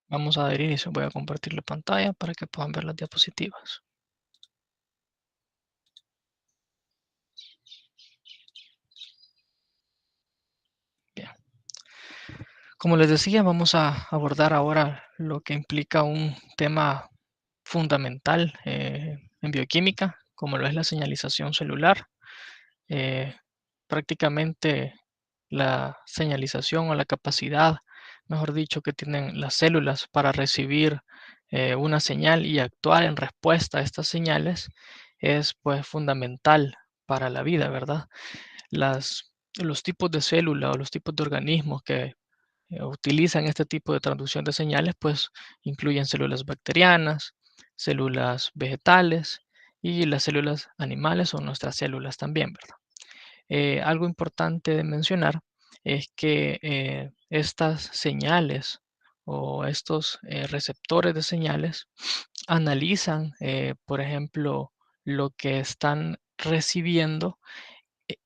Vamos a dar inicio. Voy a compartir la pantalla para que puedan ver las diapositivas. Bien. Como les decía, vamos a abordar ahora lo que implica un tema fundamental en bioquímica, como lo es la señalización celular. Eh, Prácticamente la señalización o la capacidad, mejor dicho, que tienen las células para recibir una señal y actuar en respuesta a estas señales es pues fundamental para la vida, ¿verdad? Los tipos de célula o los tipos de organismos que utilizan este tipo de traducción de señales, pues incluyen células bacterianas, células vegetales y las células animales o nuestras células también, ¿verdad? Algo importante de mencionar es que estas señales o estos receptores de señales analizan, por ejemplo, lo que están recibiendo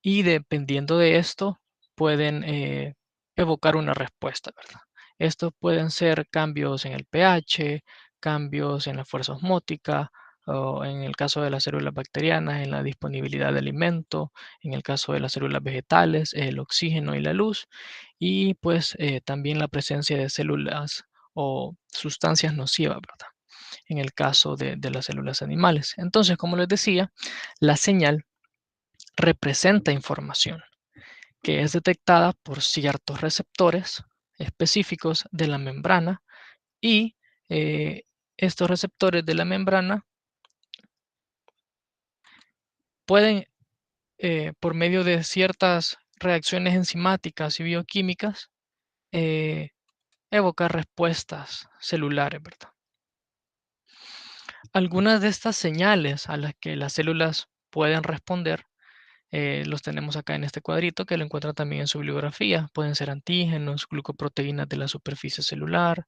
y dependiendo de esto pueden evocar una respuesta, ¿verdad? Estos pueden ser cambios en el pH, cambios en la fuerza osmótica, o en el caso de las células bacterianas, en la disponibilidad de alimento, en el caso de las células vegetales, el oxígeno y la luz, y pues también la presencia de células o sustancias nocivas, ¿verdad? En el caso de las células animales. Entonces, como les decía, la señal representa información que es detectada por ciertos receptores específicos de la membrana y estos receptores de la membrana pueden, por medio de ciertas reacciones enzimáticas y bioquímicas, eh, evocar respuestas celulares, ¿verdad? Algunas de estas señales a las que las células pueden responder los tenemos acá en este cuadrito que lo encuentran también en su bibliografía. Pueden ser antígenos, glucoproteínas de la superficie celular,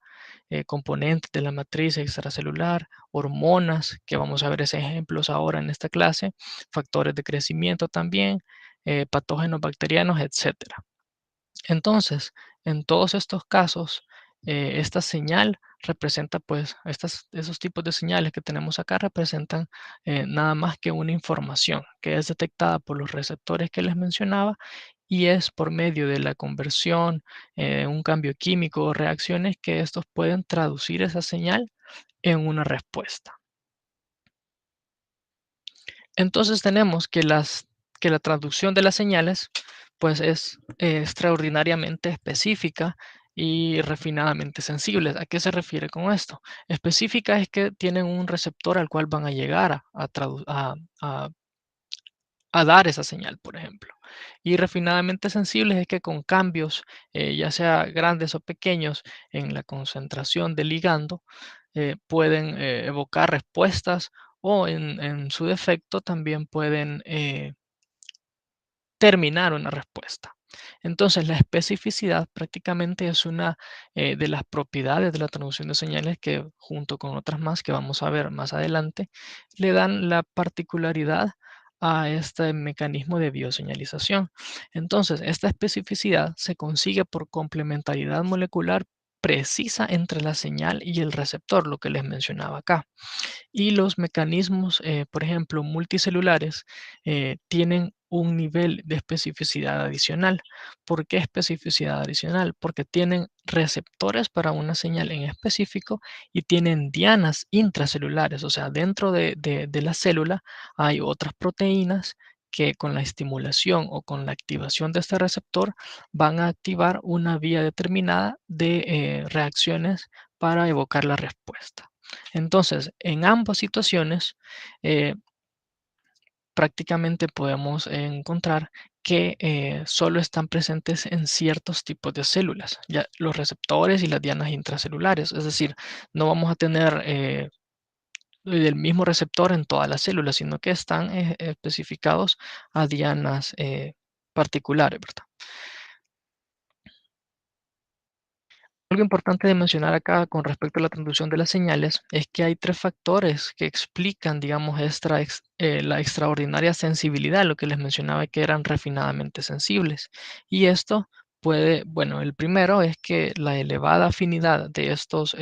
componentes de la matriz extracelular, hormonas, que vamos a ver esos ejemplos ahora en esta clase, factores de crecimiento también, patógenos bacterianos, etcétera. Entonces, en todos estos casos, esta señal representa, pues, esos tipos de señales que tenemos acá representan nada más que una información que es detectada por los receptores que les mencionaba y es por medio de la conversión, un cambio químico o reacciones que estos pueden traducir esa señal en una respuesta. Entonces tenemos que la traducción de las señales pues es extraordinariamente específica y refinadamente sensible. ¿A qué se refiere con esto? Específica es que tienen un receptor al cual van a llegar a dar esa señal, por ejemplo. Y refinadamente sensibles es que con cambios, ya sea grandes o pequeños, en la concentración del ligando, pueden evocar respuestas o en su defecto también pueden terminar una respuesta. Entonces, la especificidad prácticamente es una de las propiedades de la traducción de señales que, junto con otras más que vamos a ver más adelante, le dan la particularidad a este mecanismo de bioseñalización. Entonces, esta especificidad se consigue por complementariedad molecular precisa entre la señal y el receptor, lo que les mencionaba acá. Y los mecanismos, por ejemplo, multicelulares, tienen un nivel de especificidad adicional. ¿Por qué especificidad adicional? Porque tienen receptores para una señal en específico y tienen dianas intracelulares, o sea, dentro de la célula hay otras proteínas que con la estimulación o con la activación de este receptor van a activar una vía determinada de reacciones para evocar la respuesta. Entonces, en ambas situaciones, eh, prácticamente podemos encontrar que solo están presentes en ciertos tipos de células, ya los receptores y las dianas intracelulares. Es decir, no vamos a tener el mismo receptor en todas las células, sino que están especificados a dianas particulares, ¿verdad? Algo importante de mencionar acá con respecto a la transducción de las señales es que hay tres factores que explican, digamos, la extraordinaria sensibilidad, lo que les mencionaba que eran refinadamente sensibles. Y esto bueno, el primero es que la elevada afinidad de estos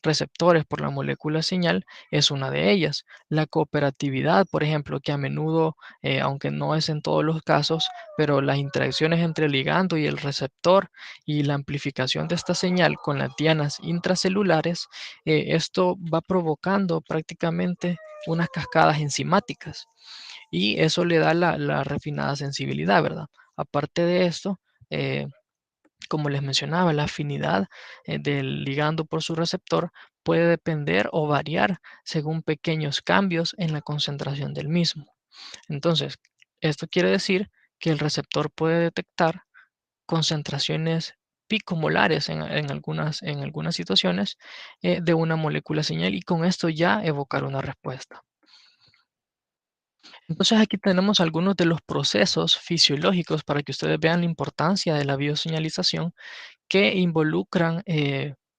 receptores por la molécula señal es una de ellas. La cooperatividad, por ejemplo, que a menudo, aunque no es en todos los casos, pero las interacciones entre el ligando y el receptor y la amplificación de esta señal con las dianas intracelulares, esto va provocando prácticamente unas cascadas enzimáticas y eso le da la refinada sensibilidad, ¿verdad? Aparte de esto, eh, como les mencionaba, la afinidad del ligando por su receptor puede depender o variar según pequeños cambios en la concentración del mismo. Entonces, esto quiere decir que el receptor puede detectar concentraciones picomolares en algunas situaciones de una molécula señal y con esto ya evocar una respuesta. Entonces aquí tenemos algunos de los procesos fisiológicos para que ustedes vean la importancia de la bioseñalización que involucran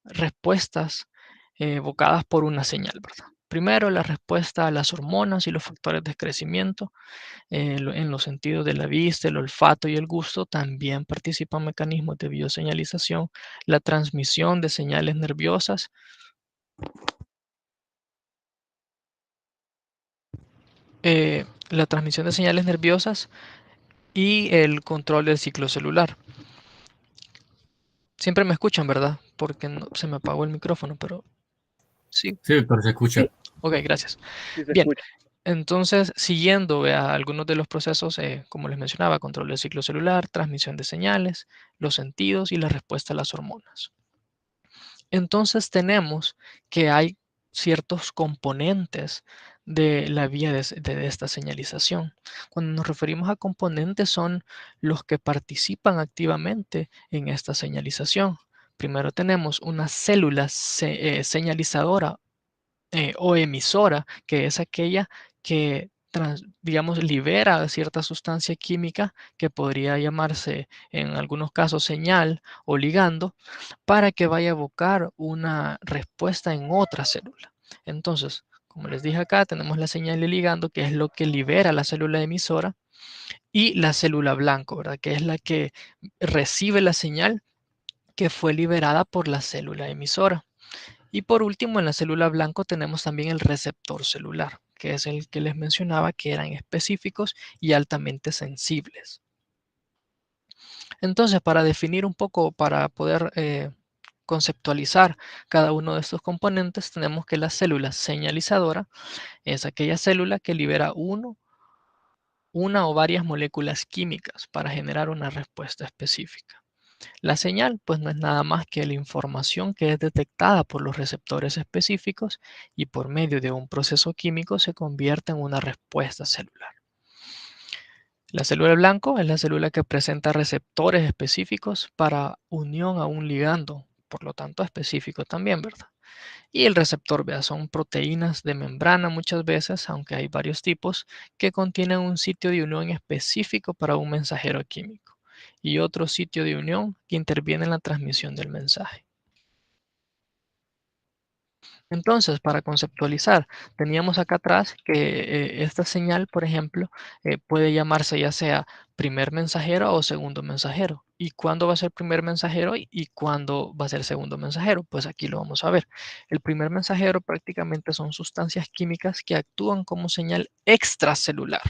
respuestas evocadas por una señal, ¿verdad? Primero, la respuesta a las hormonas y los factores de crecimiento, en los sentidos de la vista, el olfato y el gusto, también participan mecanismos de bioseñalización, la transmisión de señales nerviosas, la transmisión de señales nerviosas y el control del ciclo celular. Siempre me escuchan, ¿verdad? Porque se me apagó el micrófono, pero sí. Sí, doctor, se Sí. escucha. Ok, gracias. Sí se Bien, escucha. entonces, siguiendo algunos de los procesos, como les mencionaba, control del ciclo celular, transmisión de señales, los sentidos y la respuesta a las hormonas. Entonces tenemos que hay ciertos componentes de la vía de esta señalización. Cuando nos referimos a componentes son los que participan activamente en esta señalización. Primero tenemos una célula señalizadora o emisora, que es aquella que, digamos, libera cierta sustancia química que podría llamarse en algunos casos señal o ligando para que vaya a evocar una respuesta en otra célula. Entonces, como les dije acá, tenemos la señal de ligando, que es lo que libera la célula emisora, y la célula blanco, ¿verdad? Que es la que recibe la señal que fue liberada por la célula emisora. Y por último, en la célula blanco tenemos también el receptor celular, que es el que les mencionaba que eran específicos y altamente sensibles. Entonces, para definir un poco, para poder conceptualizar cada uno de estos componentes, tenemos que la célula señalizadora es aquella célula que libera una o varias moléculas químicas para generar una respuesta específica. La señal, pues no es nada más que la información que es detectada por los receptores específicos y por medio de un proceso químico se convierte en una respuesta celular. La célula blanco es la célula que presenta receptores específicos para unión a un ligando, por lo tanto específico también, ¿verdad? Y el receptor beta son proteínas de membrana muchas veces, aunque hay varios tipos, que contienen un sitio de unión específico para un mensajero químico y otro sitio de unión que interviene en la transmisión del mensaje. Entonces, para conceptualizar, teníamos acá atrás que esta señal, por ejemplo, puede llamarse ya sea primer mensajero o segundo mensajero. ¿Y cuándo va a ser primer mensajero y cuándo va a ser segundo mensajero? Pues aquí lo vamos a ver. El primer mensajero prácticamente son sustancias químicas que actúan como señal extracelular.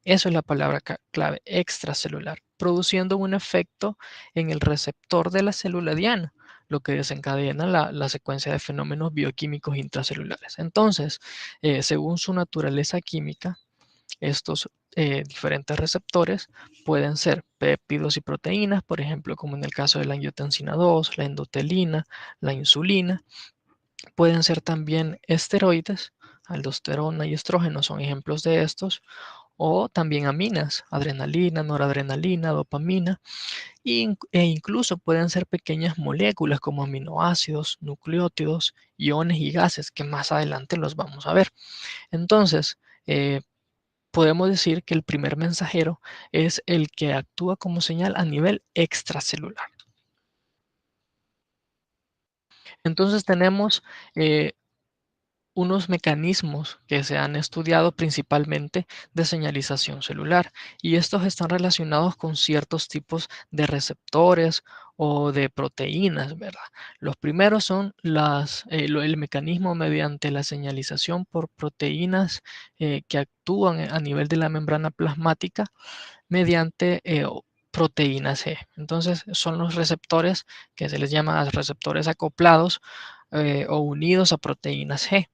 Eso es la palabra clave, extracelular, produciendo un efecto en el receptor de la célula diana, lo que desencadena la secuencia de fenómenos bioquímicos intracelulares. Entonces, según su naturaleza química, estos diferentes receptores pueden ser péptidos y proteínas, por ejemplo, como en el caso de la angiotensina 2, la endotelina, la insulina. Pueden ser también esteroides, aldosterona y estrógeno son ejemplos de estos, o también aminas, adrenalina, noradrenalina, dopamina, e incluso pueden ser pequeñas moléculas como aminoácidos, nucleótidos, iones y gases, que más adelante los vamos a ver. Entonces, podemos decir que el primer mensajero es el que actúa como señal a nivel extracelular. Entonces tenemos unos mecanismos que se han estudiado principalmente de señalización celular, y estos están relacionados con ciertos tipos de receptores o de proteínas, ¿verdad? Los primeros son el mecanismo mediante la señalización por proteínas que actúan a nivel de la membrana plasmática mediante proteínas G. Entonces son los receptores que se les llama receptores acoplados o unidos a proteínas G.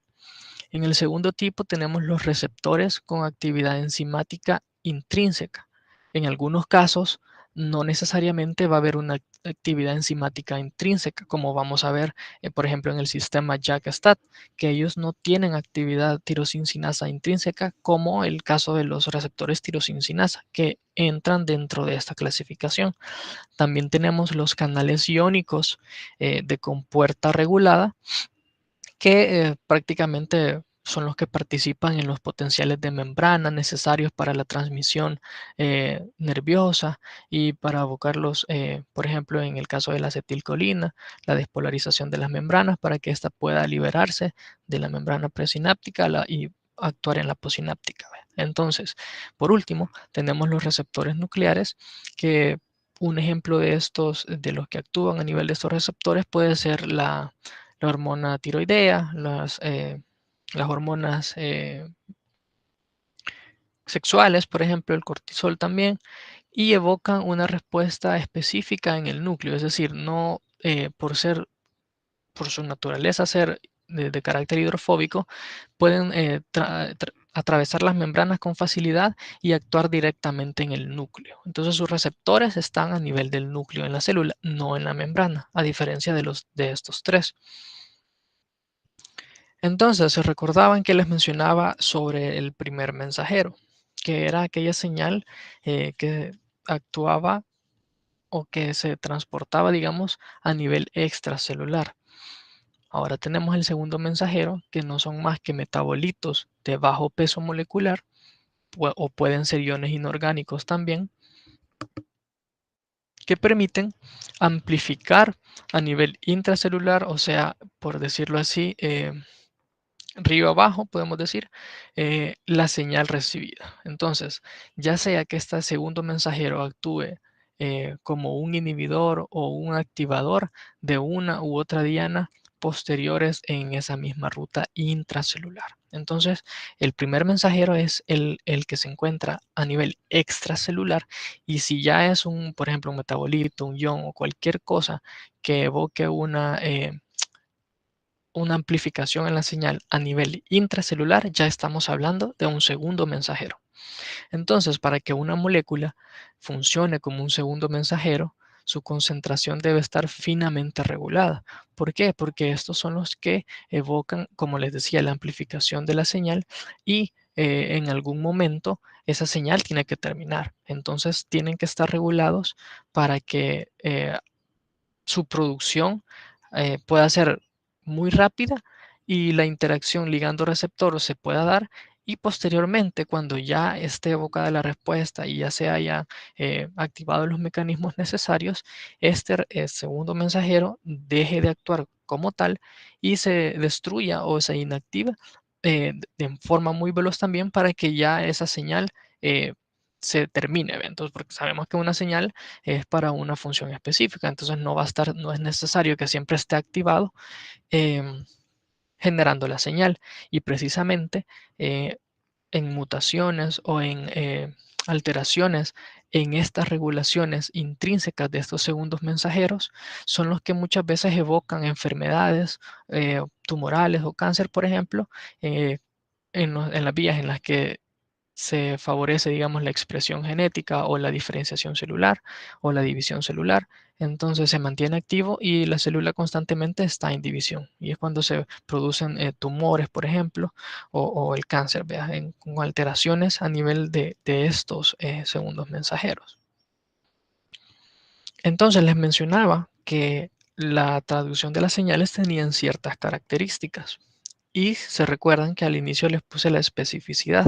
En el segundo tipo tenemos los receptores con actividad enzimática intrínseca. En algunos casos, no necesariamente va a haber una actividad enzimática intrínseca, como vamos a ver, por ejemplo, en el sistema JAK-STAT, que ellos no tienen actividad tirosincinasa intrínseca, como el caso de los receptores tirosincinasa, que entran dentro de esta clasificación. También tenemos los canales iónicos de compuerta regulada, que prácticamente son los que participan en los potenciales de membrana necesarios para la transmisión nerviosa y para abocarlos, por ejemplo, en el caso de la acetilcolina, la despolarización de las membranas para que ésta pueda liberarse de la membrana presináptica y actuar en la posináptica. Entonces, por último, tenemos los receptores nucleares, que un ejemplo de estos, de los que actúan a nivel de estos receptores, puede ser la hormona tiroidea, las hormonas sexuales, por ejemplo, el cortisol también, y evocan una respuesta específica en el núcleo, es decir, no por su naturaleza ser de carácter hidrofóbico, pueden atravesar las membranas con facilidad y actuar directamente en el núcleo. Entonces sus receptores están a nivel del núcleo en la célula, no en la membrana, a diferencia de estos tres. Entonces, se recordaban que les mencionaba sobre el primer mensajero, que era aquella señal que actuaba o que se transportaba, digamos, a nivel extracelular. Ahora tenemos el segundo mensajero, que no son más que metabolitos de bajo peso molecular, o pueden ser iones inorgánicos también, que permiten amplificar a nivel intracelular, o sea, por decirlo así, río abajo, podemos decir, la señal recibida. Entonces, ya sea que este segundo mensajero actúe como un inhibidor o un activador de una u otra diana posteriores en esa misma ruta intracelular. Entonces, el primer mensajero es el que se encuentra a nivel extracelular, y si ya es por ejemplo, un metabolito, un ion o cualquier cosa que evoque una amplificación en la señal a nivel intracelular, ya estamos hablando de un segundo mensajero. Entonces, para que una molécula funcione como un segundo mensajero, su concentración debe estar finamente regulada. ¿Por qué? Porque estos son los que evocan, como les decía, la amplificación de la señal, y en algún momento esa señal tiene que terminar. Entonces, tienen que estar regulados para que su producción pueda ser muy rápida y la interacción ligando-receptor se pueda dar, y posteriormente, cuando ya esté evocada la respuesta y ya se haya activado los mecanismos necesarios, este segundo mensajero deje de actuar como tal y se destruya o se inactiva de forma muy veloz también, para que ya esa señal eh, se termine. Entonces, porque sabemos que una señal es para una función específica, entonces no es necesario que siempre esté activado em, generando la señal. Y precisamente eh, en mutaciones o en alteraciones en estas regulaciones intrínsecas de estos segundos mensajeros son los que muchas veces evocan enfermedades tumorales o cáncer, por ejemplo, en las vías en las que se favorece, digamos, la expresión genética o la diferenciación celular o la división celular. Entonces se mantiene activo y la célula constantemente está en división. Y es cuando se producen tumores, por ejemplo, o el cáncer, con alteraciones a nivel de estos segundos mensajeros. Entonces les mencionaba que la traducción de las señales tenían ciertas características. Y se recuerdan que al inicio les puse la especificidad.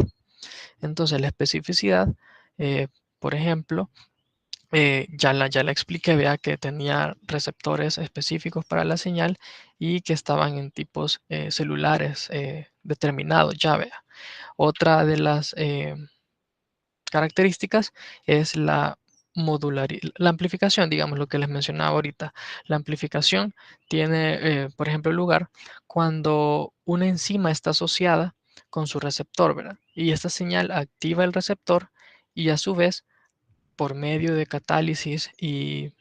Entonces, la especificidad, por ejemplo, ya la expliqué, vea que tenía receptores específicos para la señal y que estaban en tipos celulares determinados, ya vea. Otra de las características es la amplificación, digamos lo que les mencionaba ahorita. La amplificación tiene, por ejemplo, lugar cuando una enzima está asociada con su receptor, ¿verdad? Y esta señal activa el receptor y a su vez, por medio de catálisis y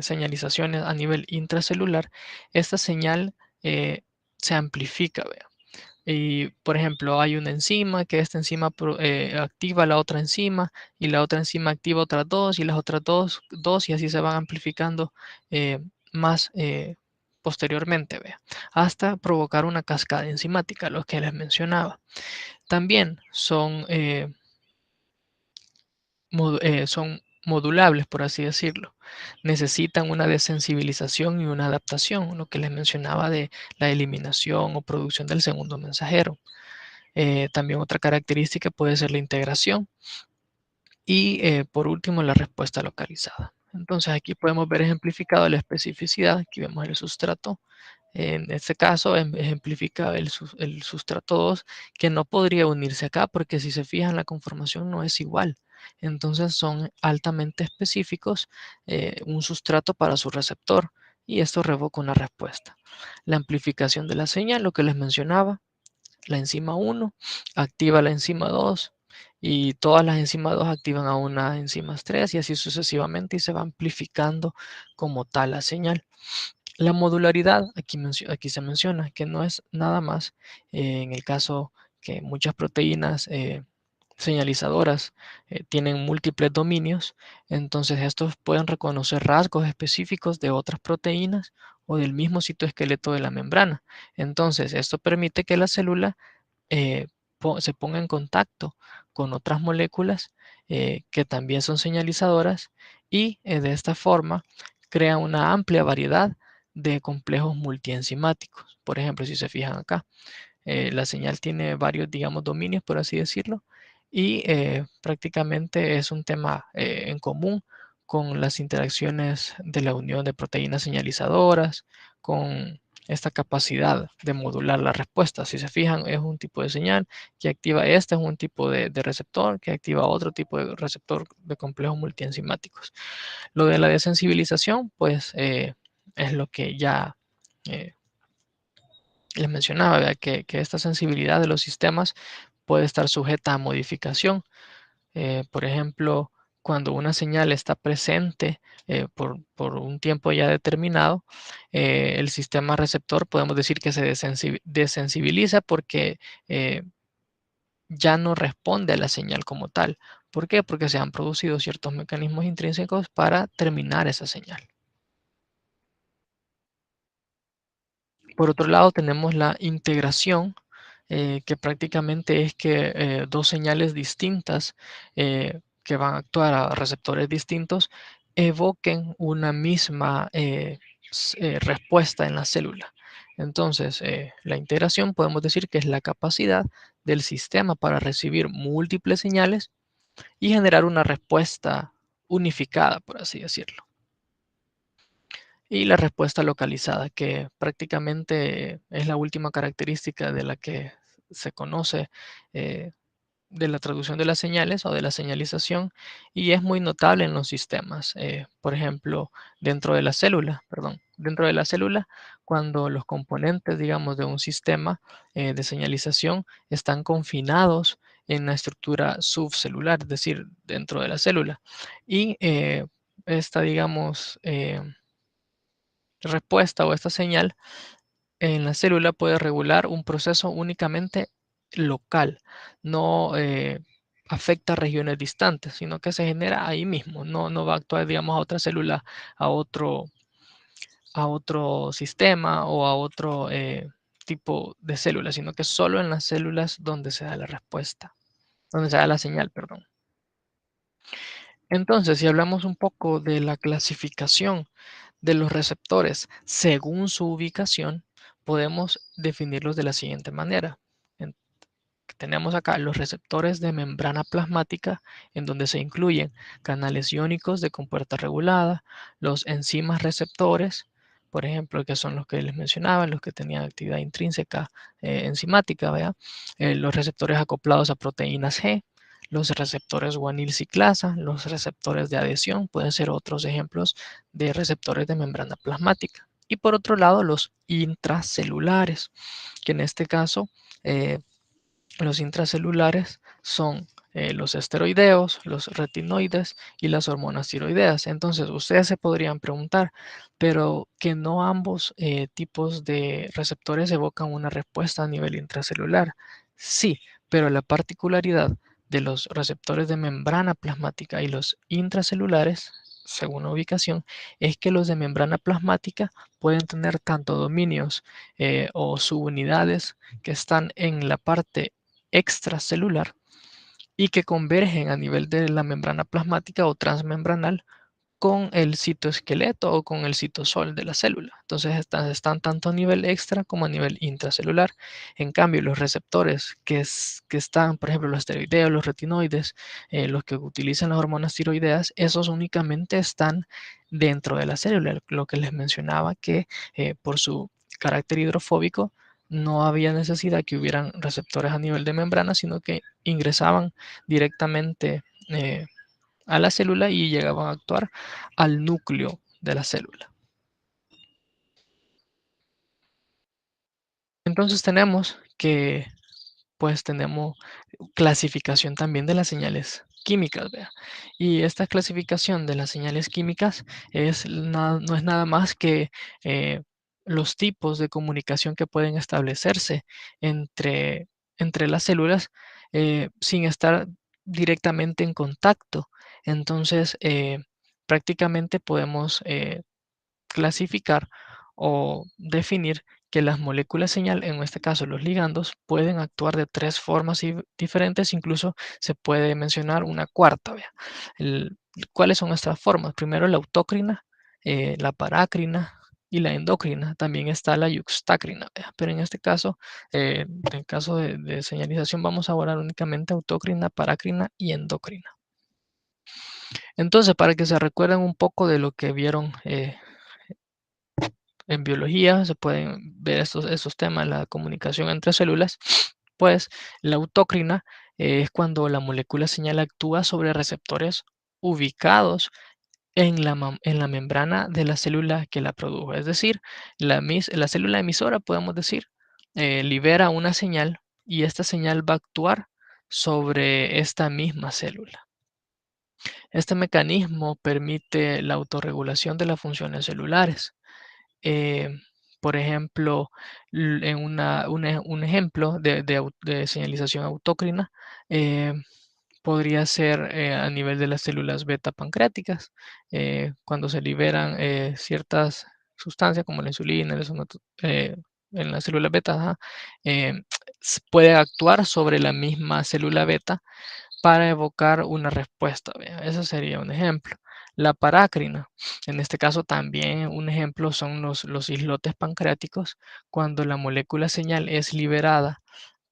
señalizaciones a nivel intracelular, esta señal se amplifica, ¿vea? Y, por ejemplo, hay una enzima que esta enzima activa la otra enzima y la otra enzima activa otras dos y las otras dos y así se van amplificando más posteriormente, vea, hasta provocar una cascada enzimática, lo que les mencionaba. También son modulables, por así decirlo. Necesitan una desensibilización y una adaptación, lo que les mencionaba de la eliminación o producción del segundo mensajero. También otra característica puede ser la integración y por último la respuesta localizada. Entonces aquí podemos ver ejemplificado la especificidad. Aquí vemos el sustrato. En este caso ejemplifica el sustrato 2 que no podría unirse acá porque si se fijan la conformación no es igual. Entonces son altamente específicos un sustrato para su receptor y esto revoca una respuesta. La amplificación de la señal, lo que les mencionaba, la enzima 1 activa la enzima 2 y todas las enzimas 2 activan a una enzimas 3 y así sucesivamente y se va amplificando como tal la señal. La modularidad, aquí se menciona que no es nada más en el caso que muchas proteínas señalizadoras tienen múltiples dominios, entonces estos pueden reconocer rasgos específicos de otras proteínas o del mismo citoesqueleto de la membrana. Entonces, esto permite que la célula eh, se ponga en contacto con otras moléculas que también son señalizadoras y de esta forma crea una amplia variedad de complejos multienzimáticos. Por ejemplo, si se fijan acá, la señal tiene varios, digamos, dominios, por así decirlo, y prácticamente es un tema en común con las interacciones de la unión de proteínas señalizadoras, con esta capacidad de modular la respuesta. Si se fijan, es un tipo de señal que activa este, es un tipo de receptor que activa otro tipo de receptor de complejos multienzimáticos. Lo de la desensibilización, pues es lo que ya eh, les mencionaba, ¿verdad? Que esta sensibilidad de los sistemas puede estar sujeta a modificación. Por ejemplo, cuando una señal está presente por un tiempo ya determinado, el sistema receptor podemos decir que se desensibiliza porque ya no responde a la señal como tal. ¿Por qué? Porque se han producido ciertos mecanismos intrínsecos para terminar esa señal. Por otro lado, tenemos la integración, que prácticamente es que dos señales distintas que van a actuar a receptores distintos evoquen una misma respuesta en la célula. Entonces, la integración podemos decir que es la capacidad del sistema para recibir múltiples señales y generar una respuesta unificada, por así decirlo. Y la respuesta localizada, que prácticamente es la última característica de la que se conoce de la traducción de las señales o de la señalización y es muy notable en los sistemas. Por ejemplo, dentro de la célula, cuando los componentes, digamos, de un sistema de señalización están confinados en la estructura subcelular, es decir, dentro de la célula. Y esta, digamos, respuesta o esta señal en la célula puede regular un proceso únicamente local, no afecta regiones distantes, sino que se genera ahí mismo, no va a actuar, digamos, a otra célula, a otro, a otro sistema o a otro tipo de célula, sino que solo en las células donde se da la respuesta, donde se da la señal, perdón. Entonces, si hablamos un poco de la clasificación de los receptores según su ubicación, podemos definirlos de la siguiente manera. tenemos acá los receptores de membrana plasmática, en donde se incluyen canales iónicos de compuerta regulada, los enzimas receptores, por ejemplo, que son los que les mencionaba, los que tenían actividad intrínseca enzimática, ¿vea? Los receptores acoplados a proteínas G, los receptores guanil ciclasa, los receptores de adhesión, pueden ser otros ejemplos de receptores de membrana plasmática. Y por otro lado, los intracelulares, que en este caso eh, los intracelulares son los esteroideos, los retinoides y las hormonas tiroideas. Entonces, ustedes se podrían preguntar, pero que no ambos tipos de receptores evocan una respuesta a nivel intracelular. Sí, pero la particularidad de los receptores de membrana plasmática y los intracelulares, según la ubicación, es que los de membrana plasmática pueden tener tanto dominios o subunidades que están en la parte extracelular y que convergen a nivel de la membrana plasmática o transmembranal con el citoesqueleto o con el citosol de la célula. Entonces están tanto a nivel extra como a nivel intracelular. En cambio, los receptores que están, por ejemplo, los esteroideos, los retinoides, los que utilizan las hormonas tiroideas, esos únicamente están dentro de la célula. Lo que les mencionaba que por su carácter hidrofóbico no había necesidad que hubieran receptores a nivel de membrana, sino que ingresaban directamente a la célula y llegaban a actuar al núcleo de la célula. Entonces tenemos que, pues tenemos clasificación también de las señales químicas, ¿vea? Y esta clasificación de las señales químicas no es nada más que los tipos de comunicación que pueden establecerse entre, entre las células sin estar directamente en contacto. Entonces, prácticamente podemos clasificar o definir que las moléculas señal, en este caso los ligandos, pueden actuar de tres formas diferentes, incluso se puede mencionar una cuarta. Vea. ¿Cuáles son estas formas? Primero la autócrina, la parácrina y la endocrina. También está la yuxtacrina, vea. Pero en este caso, en el caso de señalización, vamos a abordar únicamente autócrina, parácrina y endocrina. Entonces, para que se recuerden un poco de lo que vieron en biología, se pueden ver estos temas, la comunicación entre células, pues la autócrina es cuando la molécula señal actúa sobre receptores ubicados en la membrana de la célula que la produjo. Es decir, la célula emisora, podemos decir, libera una señal y esta señal va a actuar sobre esta misma célula. Este mecanismo permite la autorregulación de las funciones celulares. eh, por ejemplo, en un ejemplo de señalización autócrina podría ser a nivel de las células beta pancreáticas, cuando se liberan ciertas sustancias como la insulina, en las células beta, ajá, eh, puede actuar sobre la misma célula beta para evocar una respuesta. ¿Vea? Ese sería un ejemplo. La parácrina, en este caso también un ejemplo son los islotes pancreáticos, cuando la molécula señal es liberada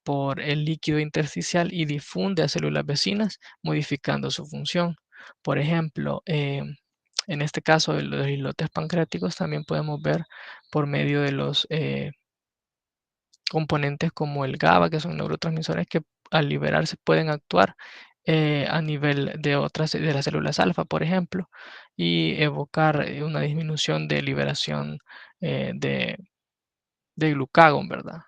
por el líquido intersticial y difunde a células vecinas, modificando su función. Por ejemplo, en este caso de los islotes pancreáticos también podemos ver por medio de los componentes como el GABA, que son neurotransmisores que al liberarse pueden actuar a nivel de otras de las células alfa, por ejemplo, y evocar una disminución de liberación de glucagón, ¿verdad?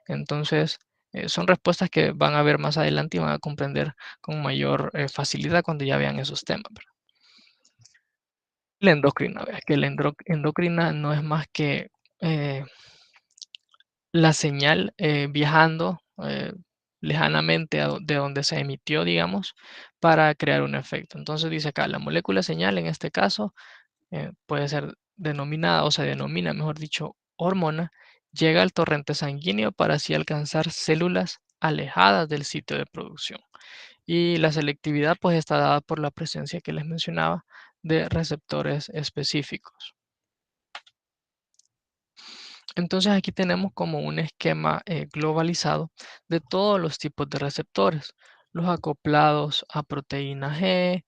Entonces, son respuestas que van a ver más adelante y van a comprender con mayor facilidad cuando ya vean esos temas, ¿verdad? La endocrina, ¿verdad? Que la endocrina no es más que eh, la señal viajando lejanamente de donde se emitió, digamos, para crear un efecto. Entonces dice acá, la molécula señal en este caso puede ser denominada o se denomina, mejor dicho, hormona, llega al torrente sanguíneo para así alcanzar células alejadas del sitio de producción. Y la selectividad pues está dada por la presencia que les mencionaba de receptores específicos. Entonces aquí tenemos como un esquema globalizado de todos los tipos de receptores, los acoplados a proteína G,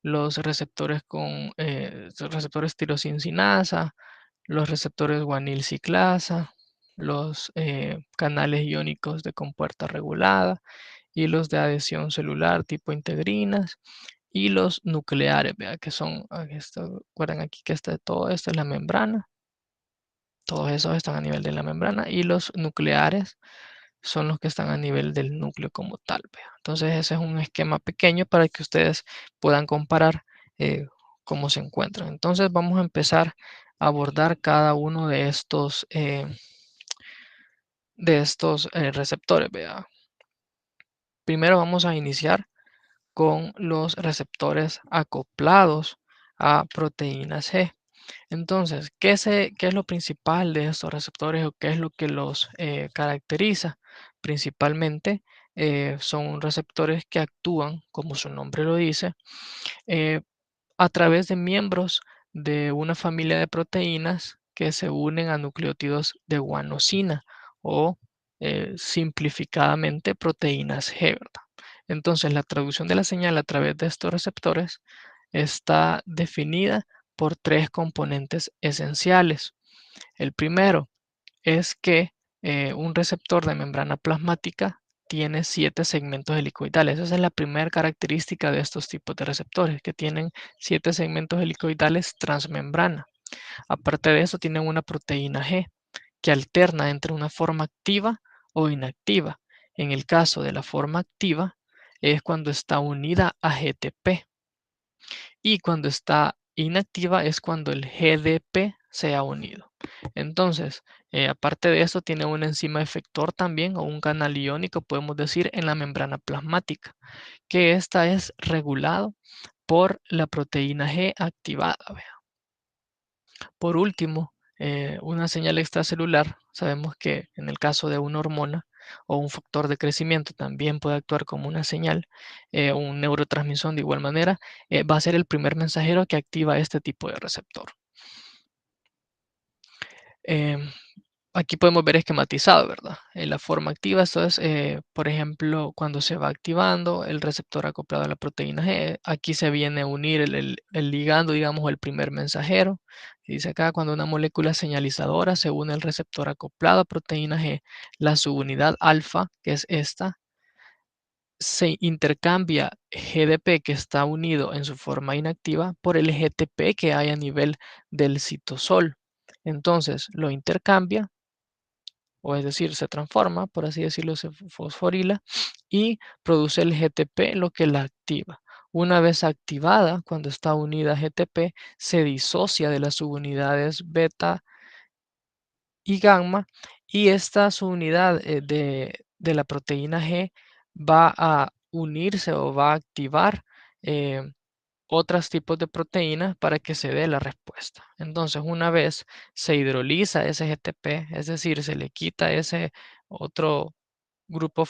los receptores con receptores tirosincinasa, los receptores guanil ciclasa, los canales iónicos de compuerta regulada y los de adhesión celular tipo integrinas y los nucleares, vea, que son, recuerden aquí que todo esto es la membrana, todos esos están a nivel de la membrana y los nucleares son los que están a nivel del núcleo como tal, vea. Entonces ese es un esquema pequeño para que ustedes puedan comparar eh, cómo se encuentran. Entonces vamos a empezar a abordar cada uno de estos receptores, vea. Primero vamos a iniciar con los receptores acoplados a proteínas G. Entonces, ¿qué es lo principal de estos receptores o qué es lo que los caracteriza? Principalmente son receptores que actúan, como su nombre lo dice, eh, a través de miembros de una familia de proteínas que se unen a nucleótidos de guanosina o simplificadamente proteínas G, ¿verdad? Entonces, la traducción de la señal a través de estos receptores está definida por tres componentes esenciales. El primero es que un receptor de membrana plasmática tiene 7 segmentos helicoidales. Esa es la primera característica de estos tipos de receptores, que tienen 7 segmentos helicoidales transmembrana. Aparte de eso, tienen una proteína G que alterna entre una forma activa o inactiva. En el caso de la forma activa, es cuando está unida a GTP. Y cuando está inactiva es cuando el GDP se ha unido. Entonces, aparte de eso, tiene una enzima efector también o un canal iónico, podemos decir, en la membrana plasmática, que esta es regulado por la proteína G activada. Por último, una señal extracelular, sabemos que en el caso de una hormona o un factor de crecimiento también puede actuar como una señal, un neurotransmisor de igual manera, va a ser el primer mensajero que activa este tipo de receptor. Em, Aquí podemos ver esquematizado, ¿verdad? En la forma activa, esto es, por ejemplo, cuando se va activando el receptor acoplado a la proteína G, aquí se viene a unir el ligando, digamos, o el primer mensajero. Dice acá, cuando una molécula señalizadora se une al receptor acoplado a proteína G, la subunidad alfa, que es esta, se intercambia GDP que está unido en su forma inactiva por el GTP que hay a nivel del citosol. Entonces lo intercambia, o es decir, se transforma, por así decirlo, se fosforila y produce el GTP, lo que la activa. Una vez activada, cuando está unida a GTP, se disocia de las subunidades beta y gamma y esta subunidad de la proteína G va a unirse o va a activar eh, otros tipos de proteínas para que se dé la respuesta. Entonces, una vez se hidroliza ese GTP, es decir, se le quita ese otro grupo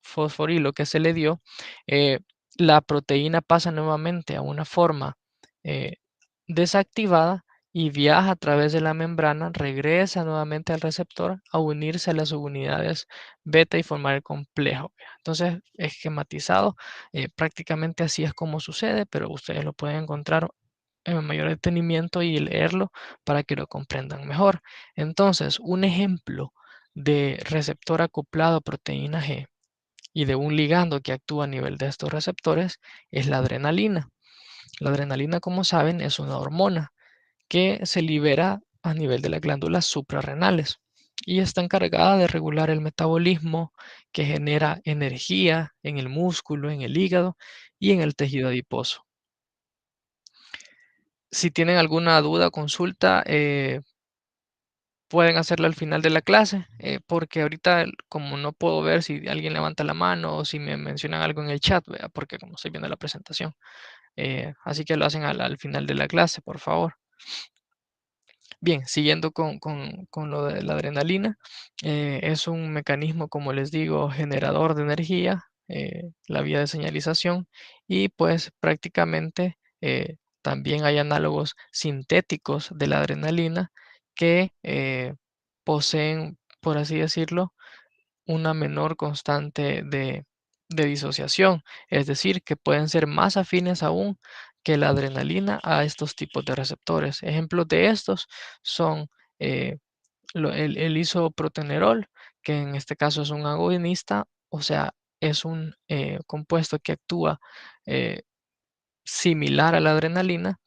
fosforilo que se le dio, eh, la proteína pasa nuevamente a una forma eh, desactivada y viaja a través de la membrana, regresa nuevamente al receptor a unirse a las subunidades beta y formar el complejo. Entonces, esquematizado, prácticamente así es como sucede, pero ustedes lo pueden encontrar en mayor detenimiento y leerlo para que lo comprendan mejor. Entonces, un ejemplo de receptor acoplado a proteína G y de un ligando que actúa a nivel de estos receptores es la adrenalina. La adrenalina, como saben, es una hormona que se libera a nivel de las glándulas suprarrenales y está encargada de regular el metabolismo que genera energía en el músculo, en el hígado y en el tejido adiposo. Si tienen alguna duda o consulta, pueden hacerla al final de la clase, porque ahorita como no puedo ver si alguien levanta la mano o si me mencionan algo en el chat, ¿vea? Porque como estoy viendo la presentación, así que lo hacen al final de la clase, por favor. Bien, siguiendo con lo de la adrenalina, es un mecanismo, como les digo, generador de energía, la vía de señalización, y pues prácticamente también hay análogos sintéticos de la adrenalina que poseen, por así decirlo, una menor constante de disociación, es decir, que pueden ser más afines aún que la adrenalina a estos tipos de receptores. Ejemplos de estos son eh, el isoprotenerol, que en este caso es un agonista, o sea, es un compuesto que actúa eh, similar a la adrenalina,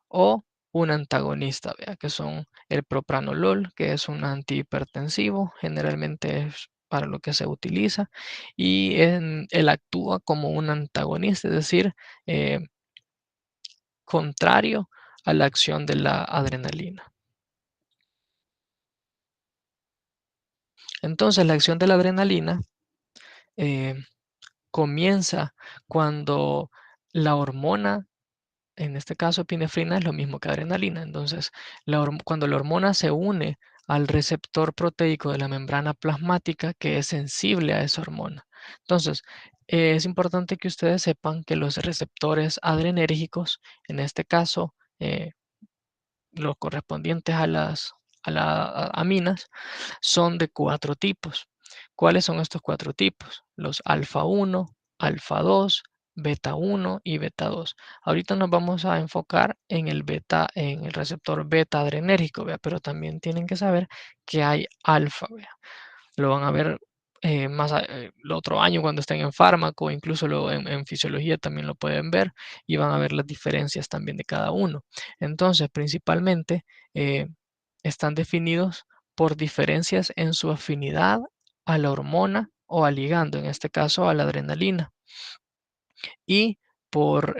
o un antagonista, ¿vea? Que son el propranolol, que es un antihipertensivo, generalmente es para lo que se utiliza, y él actúa como un antagonista, es decir, eh, contrario a la acción de la adrenalina. Entonces, la acción de la adrenalina eh, comienza cuando la hormona, en este caso epinefrina, es lo mismo que adrenalina. Entonces, cuando la hormona se une al receptor proteico de la membrana plasmática que es sensible a esa hormona. Entonces, es importante que ustedes sepan que los receptores adrenérgicos, en este caso, los correspondientes a las aminas, son de 4 tipos. ¿Cuáles son estos 4 tipos? Los alfa 1, alfa 2, beta 1 y beta 2. Ahorita nos vamos a enfocar en el beta, en el receptor beta adrenérgico, ¿vea? Pero también tienen que saber que hay alfa, ¿vea? Lo van a ver el otro año cuando estén en fármaco, incluso en fisiología también lo pueden ver y van a ver las diferencias también de cada uno. Entonces, principalmente eh, están definidos por diferencias en su afinidad a la hormona o al ligando, en este caso a la adrenalina, y por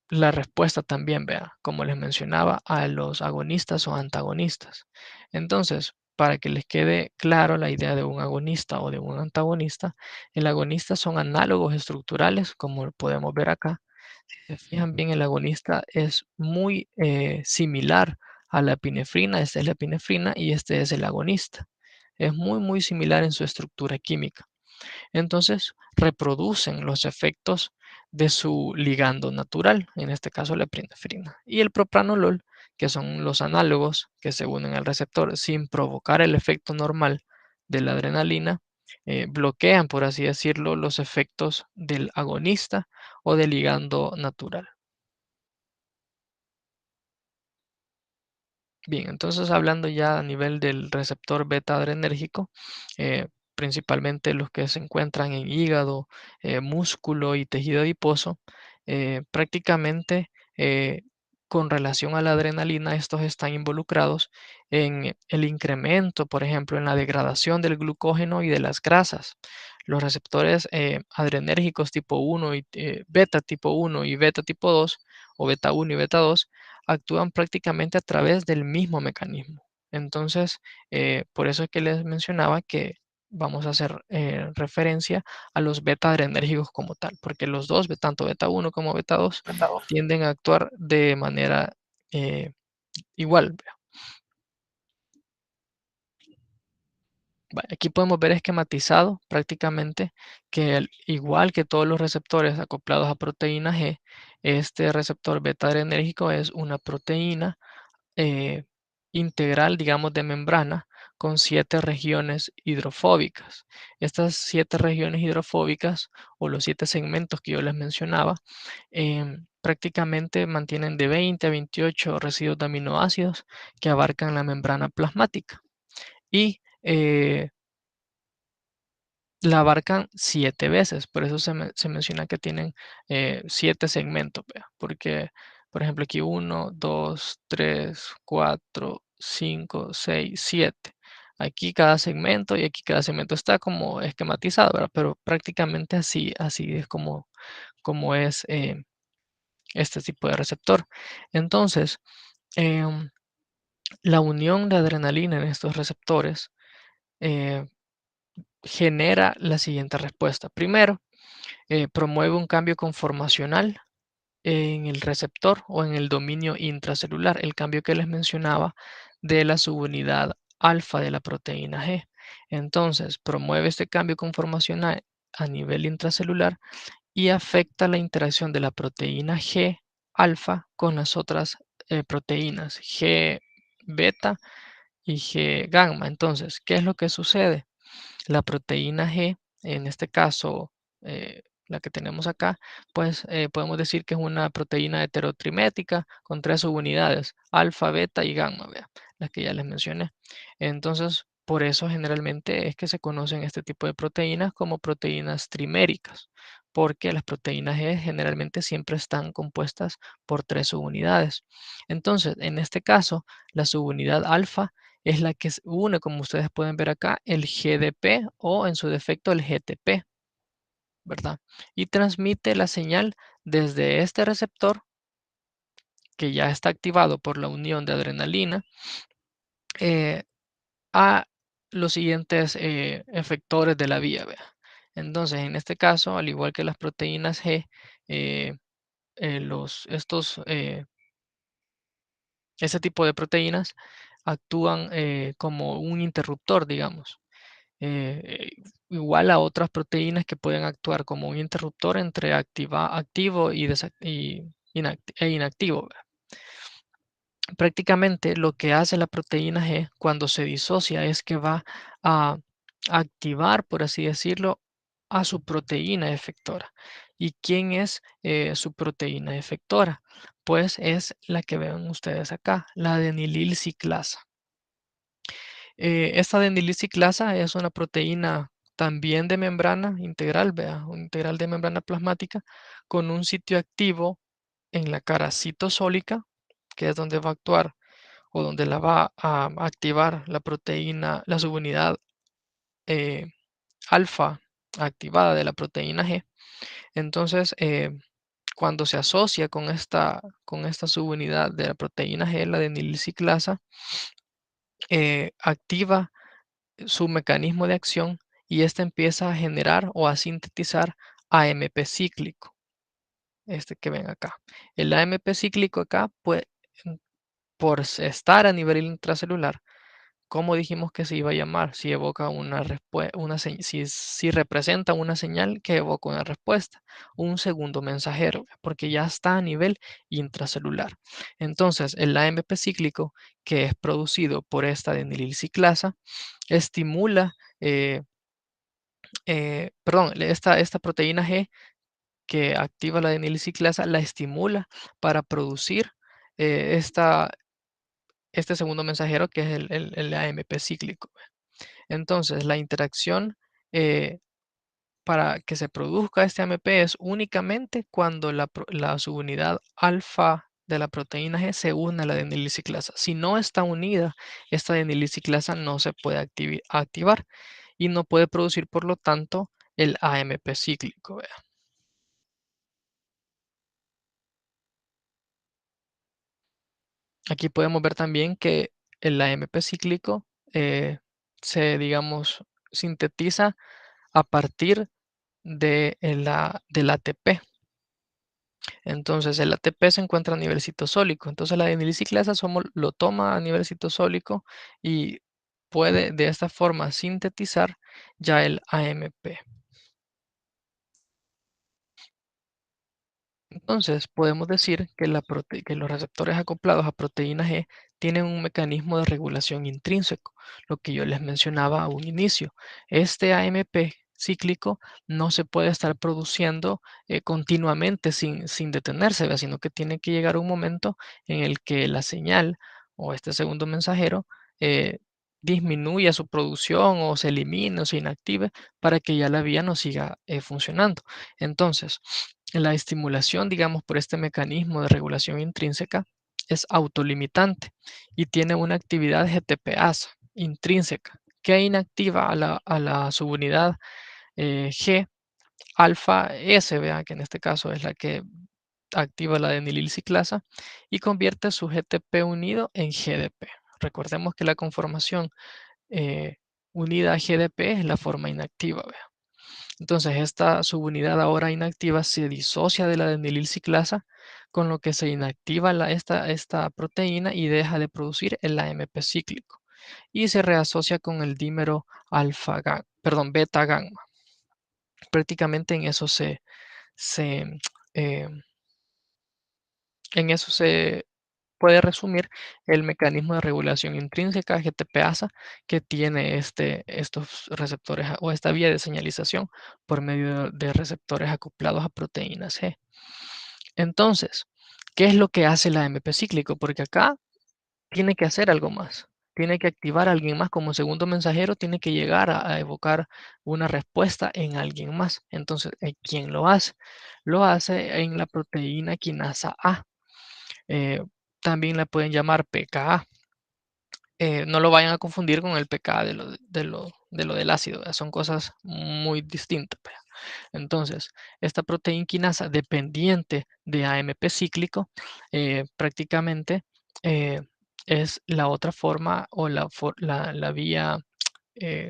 la respuesta también, vea, como les mencionaba, a los agonistas o antagonistas. Entonces, para que les quede claro la idea de un agonista o de un antagonista, el agonista son análogos estructurales, como podemos ver acá. Si se fijan bien, el agonista es muy similar a la epinefrina. Esta es la epinefrina y este es el agonista. Es muy, muy similar en su estructura química. Entonces reproducen los efectos de su ligando natural, en este caso la epinefrina. Y el propranolol, que son los análogos que se unen al receptor sin provocar el efecto normal de la adrenalina, bloquean, por así decirlo, los efectos del agonista o del ligando natural. Bien, entonces hablando ya a nivel del receptor beta adrenérgico, principalmente los que se encuentran en hígado, músculo y tejido adiposo, prácticamente con relación a la adrenalina, estos están involucrados en el incremento, por ejemplo, en la degradación del glucógeno y de las grasas. Los receptores adrenérgicos tipo 1 y beta tipo 1 y beta tipo 2 o beta 1 y beta 2 actúan prácticamente a través del mismo mecanismo. Entonces, por eso es que les mencionaba que vamos a hacer referencia a los beta adrenérgicos como tal, porque los dos, tanto beta 1 como beta 2, tienden a actuar de manera eh, igual. Aquí podemos ver esquematizado prácticamente que igual que todos los receptores acoplados a proteína G, este receptor beta adrenérgico es una proteína eh, integral, digamos, de membrana con 7 regiones hidrofóbicas. Estas 7 regiones hidrofóbicas o los 7 segmentos que yo les mencionaba prácticamente mantienen de 20 a 28 residuos de aminoácidos que abarcan la membrana plasmática y la abarcan 7 veces. Por eso se menciona que tienen 7 segmentos, ¿vea? Porque, por ejemplo, aquí 1, 2, 3, 4, 5, 6, 7. Aquí cada segmento y aquí cada segmento está como esquematizado, ¿verdad? Pero prácticamente así es como es este tipo de receptor. Entonces, em, la unión de adrenalina en estos receptores eh, genera la siguiente respuesta. Primero, promueve un cambio conformacional en el receptor o en el dominio intracelular, el cambio que les mencionaba de la subunidad alfa de la proteína G. Entonces, promueve este cambio conformacional a nivel intracelular y afecta la interacción de la proteína G alfa con las otras proteínas G beta y G gamma. Entonces, ¿qué es lo que sucede? La proteína G, en este caso, la que tenemos acá, pues podemos decir que es una proteína heterotrimética con tres subunidades, alfa, beta y gamma, vea, las que ya les mencioné. Entonces, por eso generalmente es que se conocen este tipo de proteínas como proteínas triméricas, porque las proteínas G generalmente siempre están compuestas por tres subunidades. Entonces, en este caso, la subunidad alfa es la que une, como ustedes pueden ver acá, el GDP o en su defecto el GTP, ¿verdad? Y transmite la señal desde este receptor que ya está activado por la unión de adrenalina eh, a los siguientes efectores de la vía, ¿vea? Entonces, en este caso, al igual que las proteínas G, eh, ese tipo de proteínas actúan como un interruptor, digamos. eh, Igual a otras proteínas que pueden actuar como un interruptor entre activo y, e inactivo. Prácticamente lo que hace la proteína G cuando se disocia es que va a activar, por así decirlo, a su proteína efectora. ¿Y quién es su proteína efectora? Pues es la que ven ustedes acá, la adenililciclasa. Esta adenililciclasa es una proteína también de membrana integral, vea, un integral de membrana plasmática, con un sitio activo en la cara citosólica, que es donde va a actuar o donde la va a activar la proteína, la subunidad eh, alfa activada de la proteína G. Entonces, cuando se asocia con esta subunidad de la proteína G, la adenilciclasa, activa su mecanismo de acción y éste empieza a generar o a sintetizar AMP cíclico, este que ven acá. El AMP cíclico acá, pues, por estar a nivel intracelular, ¿cómo dijimos que se iba a llamar? Si evoca una respuesta, si representa una señal que evoca una respuesta, un segundo mensajero, porque ya está a nivel intracelular. Entonces, el AMP cíclico, que es producido por esta adenililciclasa, estimula, perdón, esta proteína G que activa la adenilciclasa, la estimula para producir este segundo mensajero que es el AMP cíclico. Entonces, la interacción eh, para que se produzca este AMP es únicamente cuando la subunidad alfa de la proteína G se une a la adenilciclasa. Si no está unida, esta adenilciclasa no se puede activar y no puede producir, por lo tanto, el AMP cíclico. Vea. Aquí podemos ver también que el AMP cíclico digamos, sintetiza a partir del ATP. Entonces, el ATP se encuentra a nivel citosólico. Entonces, la adenilciclasa lo toma a nivel citosólico y puede de esta forma sintetizar ya el AMP. Entonces, podemos decir que, que los receptores acoplados a proteína G tienen un mecanismo de regulación intrínseco, lo que yo les mencionaba a un inicio. Este AMP cíclico no se puede estar produciendo continuamente sin detenerse, ¿ve? Sino que tiene que llegar un momento en el que la señal o este segundo mensajero eh, disminuya su producción o se elimine o se inactive para que ya la vía no siga funcionando. Entonces, la estimulación, digamos, por este mecanismo de regulación intrínseca es autolimitante y tiene una actividad GTPase intrínseca que inactiva a la subunidad G alfa S, vea, que en este caso es la que activa la adenililciclasa y convierte su GTP unido en GDP. Recordemos que la conformación eh, unida a GDP es la forma inactiva, vea. Entonces, esta subunidad ahora inactiva se disocia de la adenililciclasa, con lo que se inactiva esta proteína y deja de producir el AMP cíclico y se reasocia con el dímero beta gamma. Prácticamente se, eh, en eso se puede resumir el mecanismo de regulación intrínseca GTPasa que tiene estos receptores o esta vía de señalización por medio de receptores acoplados a proteínas G. Entonces, ¿qué es lo que hace el AMP cíclico? Porque acá tiene que hacer algo más. Tiene que activar a alguien más como segundo mensajero, tiene que llegar a evocar una respuesta en alguien más. Entonces, ¿quién lo hace? Lo hace en la proteína quinasa A. Eh, también la pueden llamar PKA. No lo vayan a confundir con el pK de lo del ácido, son cosas muy distintas. Entonces, esta proteína quinasa dependiente de AMP cíclico, prácticamente eh, es la otra forma o la vía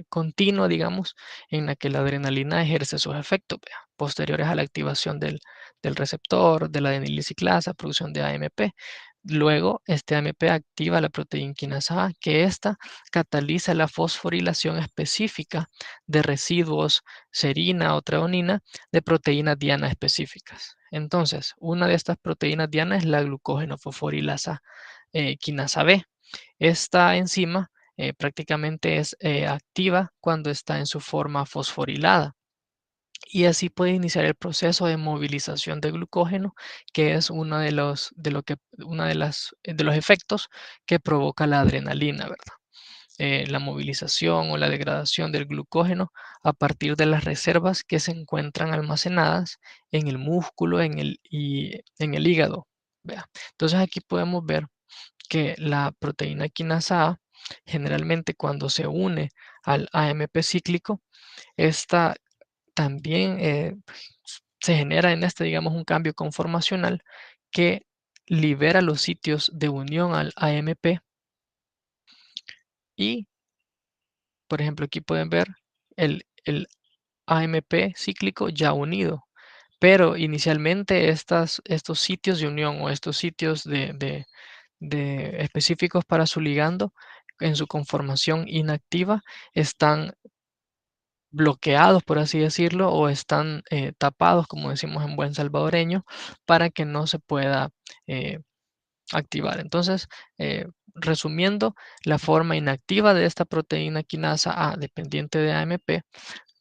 continua, digamos, en la que la adrenalina ejerce sus efectos posteriores a la activación del receptor, de la adenilciclasa, producción de AMP. Luego, este AMP activa la proteína quinasa A, que ésta cataliza la fosforilación específica de residuos serina o treonina de proteínas diana específicas. Entonces, una de estas proteínas diana es la glucógeno fosforilasa quinasa B. Esta enzima prácticamente es activa cuando está en su forma fosforilada y así puede iniciar el proceso de movilización de glucógeno, que es uno de los, de lo que, una de los efectos que provoca la adrenalina, ¿verdad? La movilización o la degradación del glucógeno a partir de las reservas que se encuentran almacenadas en el músculo y en el hígado. ¿Vea? Entonces aquí podemos ver que la proteína quinasa A, generalmente cuando se une al AMP cíclico, esta también se genera en este, digamos, un cambio conformacional que libera los sitios de unión al AMP y, por ejemplo, aquí pueden ver el AMP cíclico ya unido. Pero inicialmente estos sitios de unión o estos sitios de específicos para su ligando en su conformación inactiva están bloqueados, por así decirlo, o están tapados, como decimos en buen salvadoreño, para que no se pueda eh, activar. Entonces, resumiendo, la forma inactiva de esta proteína quinasa A dependiente de AMP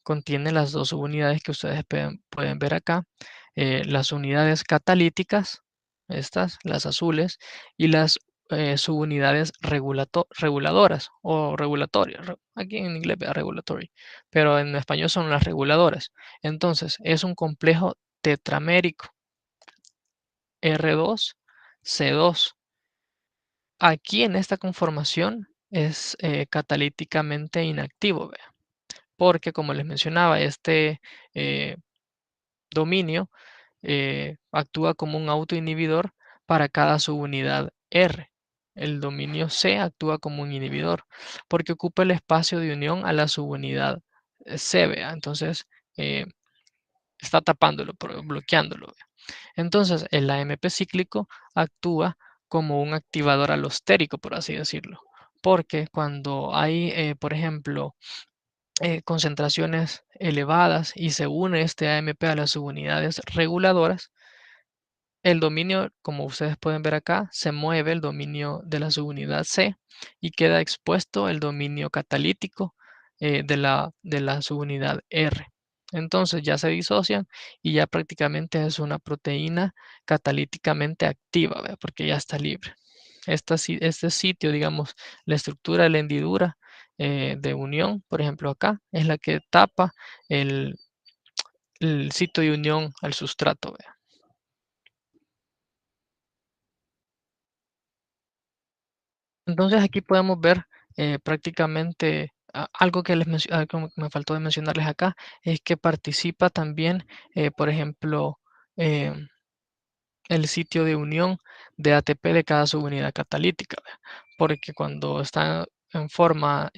contiene las dos subunidades que ustedes pueden ver acá, las unidades catalíticas, estas, las azules, y las subunidades reguladoras o regulatorias. Aquí en inglés vea regulatory, pero en español son las reguladoras. Entonces, es un complejo tetramérico R2C2. Aquí en esta conformación es catalíticamente inactivo, vea, porque como les mencionaba, este eh, dominio actúa como un autoinhibidor para cada subunidad R. El dominio C actúa como un inhibidor porque ocupa el espacio de unión a la subunidad C, ¿vea? Entonces eh, está tapándolo, bloqueándolo. ¿Vea? Entonces el AMP cíclico actúa como un activador alostérico, por así decirlo, porque cuando hay, por ejemplo, concentraciones elevadas y se une este AMP a las subunidades reguladoras, el dominio, como ustedes pueden ver acá, se mueve el dominio de la subunidad C y queda expuesto el dominio catalítico de la subunidad R. Entonces ya se disocian y ya prácticamente es una proteína catalíticamente activa, ¿ve? Porque ya está libre. Este sitio, digamos, la estructura de la hendidura de unión, por ejemplo acá, es la que tapa el, el sitio de unión al sustrato. ¿Ve? Entonces aquí podemos ver prácticamente algo que algo que me faltó de mencionarles acá, es que participa también, por ejemplo, em, el sitio de unión de ATP de cada subunidad catalítica, ¿vea? Porque cuando está en forma,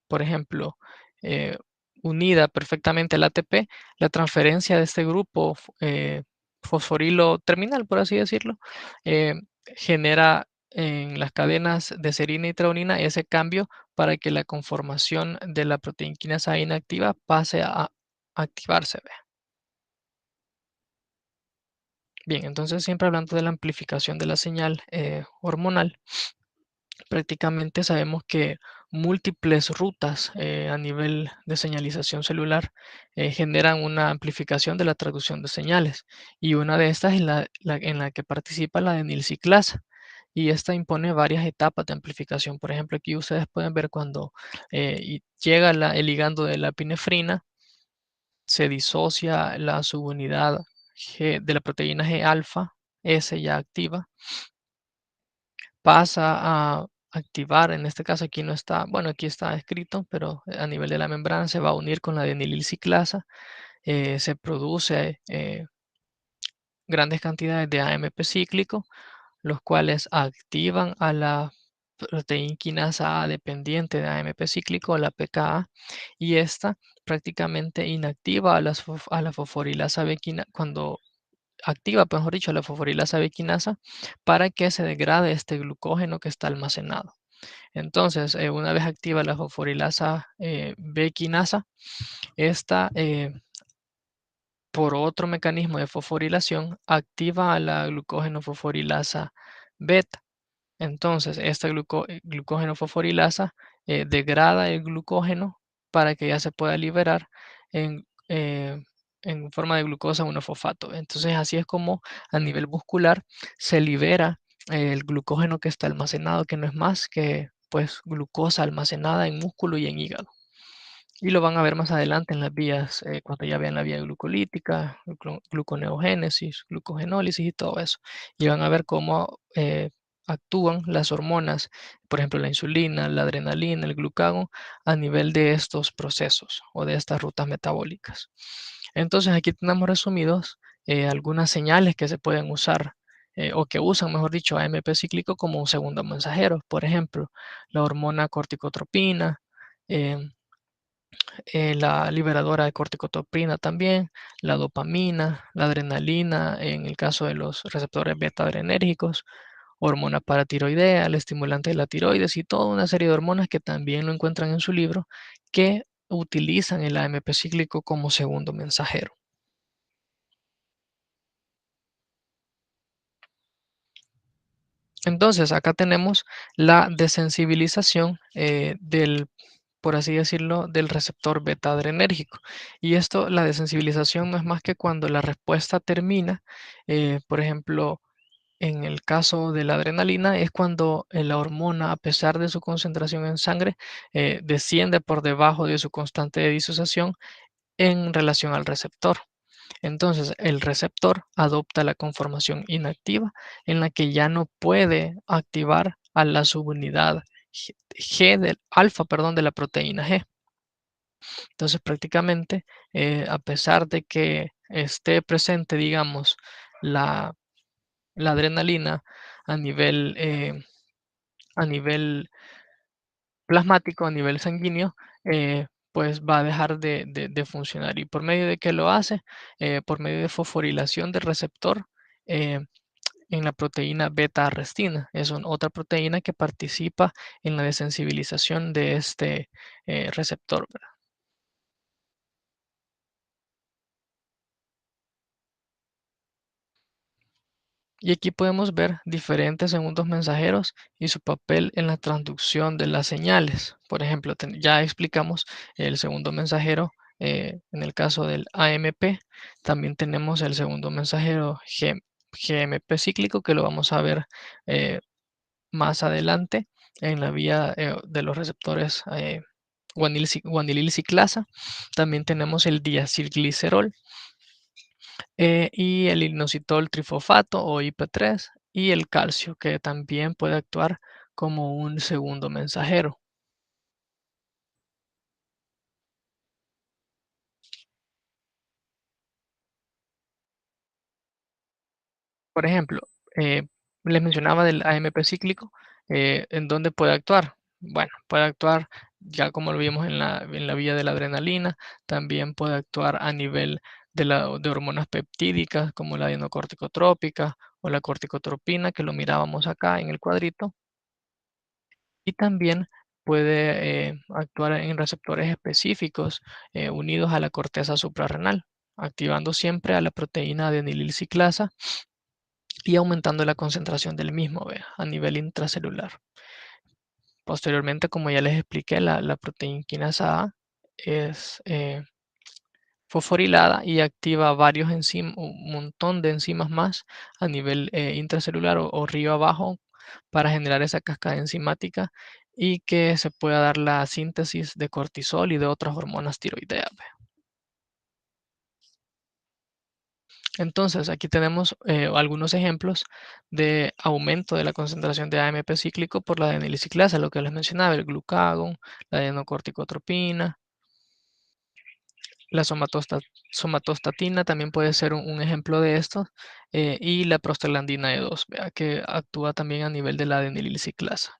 por ejemplo, eh, unida perfectamente al ATP, la transferencia de este grupo fosforilo terminal, por así decirlo, eh, genera en las cadenas de serina y treonina ese cambio para que la conformación de la proteína quinasa inactiva pase a activarse. ¿Ve? Bien, entonces siempre hablando de la amplificación de la señal hormonal, prácticamente sabemos que múltiples rutas a nivel de señalización celular generan una amplificación de la traducción de señales y una de estas es en la que participa la denilciclasa y esta impone varias etapas de amplificación. Por ejemplo, aquí ustedes pueden ver cuando llega el ligando de la epinefrina, se disocia la subunidad de la proteína G alfa, S ya activa, pasa a activar, en este caso aquí no está, bueno, aquí está escrito, pero a nivel de la membrana se va a unir con la denililciclasa, se produce grandes cantidades de AMP cíclico, los cuales activan a la proteína quinasa A dependiente de AMP cíclico, la PKA, y esta prácticamente inactiva a la fosforilasa B cuando activa, pues, mejor dicho, la fosforilasa B quinasa para que se degrade este glucógeno que está almacenado. Entonces, una vez activa la fosforilasa B quinasa, esta por otro mecanismo de fosforilación activa a la glucógeno fosforilasa beta. Entonces, esta glucógeno fosforilasa degrada el glucógeno para que ya se pueda liberar en forma de glucosa 1-fosfato. Entonces, así es como a nivel muscular se libera el glucógeno que está almacenado, que no es más que pues glucosa almacenada en músculo y en hígado. Y lo van a ver más adelante en las vías, cuando ya vean la vía glucolítica, gluconeogénesis, glucogenólisis y todo eso. Y van a ver cómo actúan las hormonas, por ejemplo, la insulina, la adrenalina, el glucagón, a nivel de estos procesos o de estas rutas metabólicas. Entonces, aquí tenemos resumidos algunas señales que se pueden usar o que usan, mejor dicho, AMP cíclico como un segundo mensajero. Por ejemplo, la hormona corticotropina, em, la liberadora de corticotropina también, la dopamina, la adrenalina, en el caso de los receptores beta adrenérgicos, hormona paratiroidea, el estimulante de la tiroides y toda una serie de hormonas que también lo encuentran en su libro que utilizan el AMP cíclico como segundo mensajero. Entonces, acá tenemos la desensibilización por así decirlo, del receptor beta adrenérgico. Y esto, la desensibilización no es más que cuando la respuesta termina, por ejemplo, en el caso de la adrenalina, es cuando la hormona, a pesar de su concentración en sangre, desciende por debajo de su constante de disociación en relación al receptor. Entonces, el receptor adopta la conformación inactiva en la que ya no puede activar a la subunidad G del alfa, perdón, de la proteína G. Entonces, prácticamente, a pesar de que esté presente, digamos, la, la adrenalina a a nivel plasmático, a nivel sanguíneo, pues va a dejar de funcionar. ¿Y por medio de qué lo hace? Por medio de fosforilación del receptor en la proteína beta-arrestina. Es otra proteína que participa en la desensibilización de este receptor, ¿verdad? Y aquí podemos ver diferentes segundos mensajeros y su papel en la transducción de las señales. Por ejemplo, ya explicamos el segundo mensajero en el caso del AMP. También tenemos el segundo mensajero GMP cíclico que lo vamos a ver más adelante en la vía de los receptores guanilil ciclasa. También tenemos el diacilglicerol y el inositol trifosfato o IP3 y el calcio, que también puede actuar como un segundo mensajero. Por ejemplo, eh, les mencionaba del AMP cíclico, ¿en dónde puede actuar? Bueno, puede actuar ya como lo vimos en la vía de la adrenalina, también puede actuar a nivel de hormonas peptídicas como la adenocorticotrópica o la corticotropina, que lo mirábamos acá en el cuadrito, y también puede actuar en receptores específicos unidos a la corteza suprarrenal, activando siempre a la proteína adenililciclasa y aumentando la concentración del mismo, vea, a nivel intracelular. Posteriormente, como ya les expliqué, la proteína quinasa A es fosforilada y activa varios enzimas, un montón de enzimas más a nivel intracelular o río abajo para generar esa cascada enzimática y que se pueda dar la síntesis de cortisol y de otras hormonas tiroideas. Entonces, aquí tenemos algunos ejemplos de aumento de la concentración de AMP cíclico por la adenilciclasa, lo que les mencionaba, el glucagón, la adenocorticotropina, la somatostatina también puede ser un ejemplo de esto, y la prostaglandina E2, vea, que actúa también a nivel de la adenilciclasa.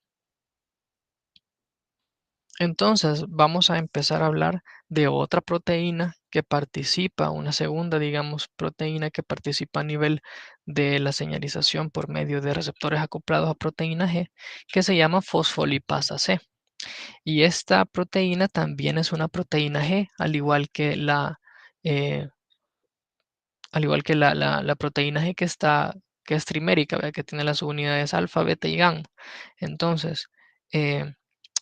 Entonces, vamos a empezar a hablar de otra proteína que participa, una segunda, digamos, proteína que participa a nivel de la señalización por medio de receptores acoplados a proteína G, que se llama fosfolipasa C. Y esta proteína también es una proteína G, eh, al igual que la proteína G que es trimérica, ¿verdad? Que tiene las subunidades alfa, beta y gamma. Entonces, eh,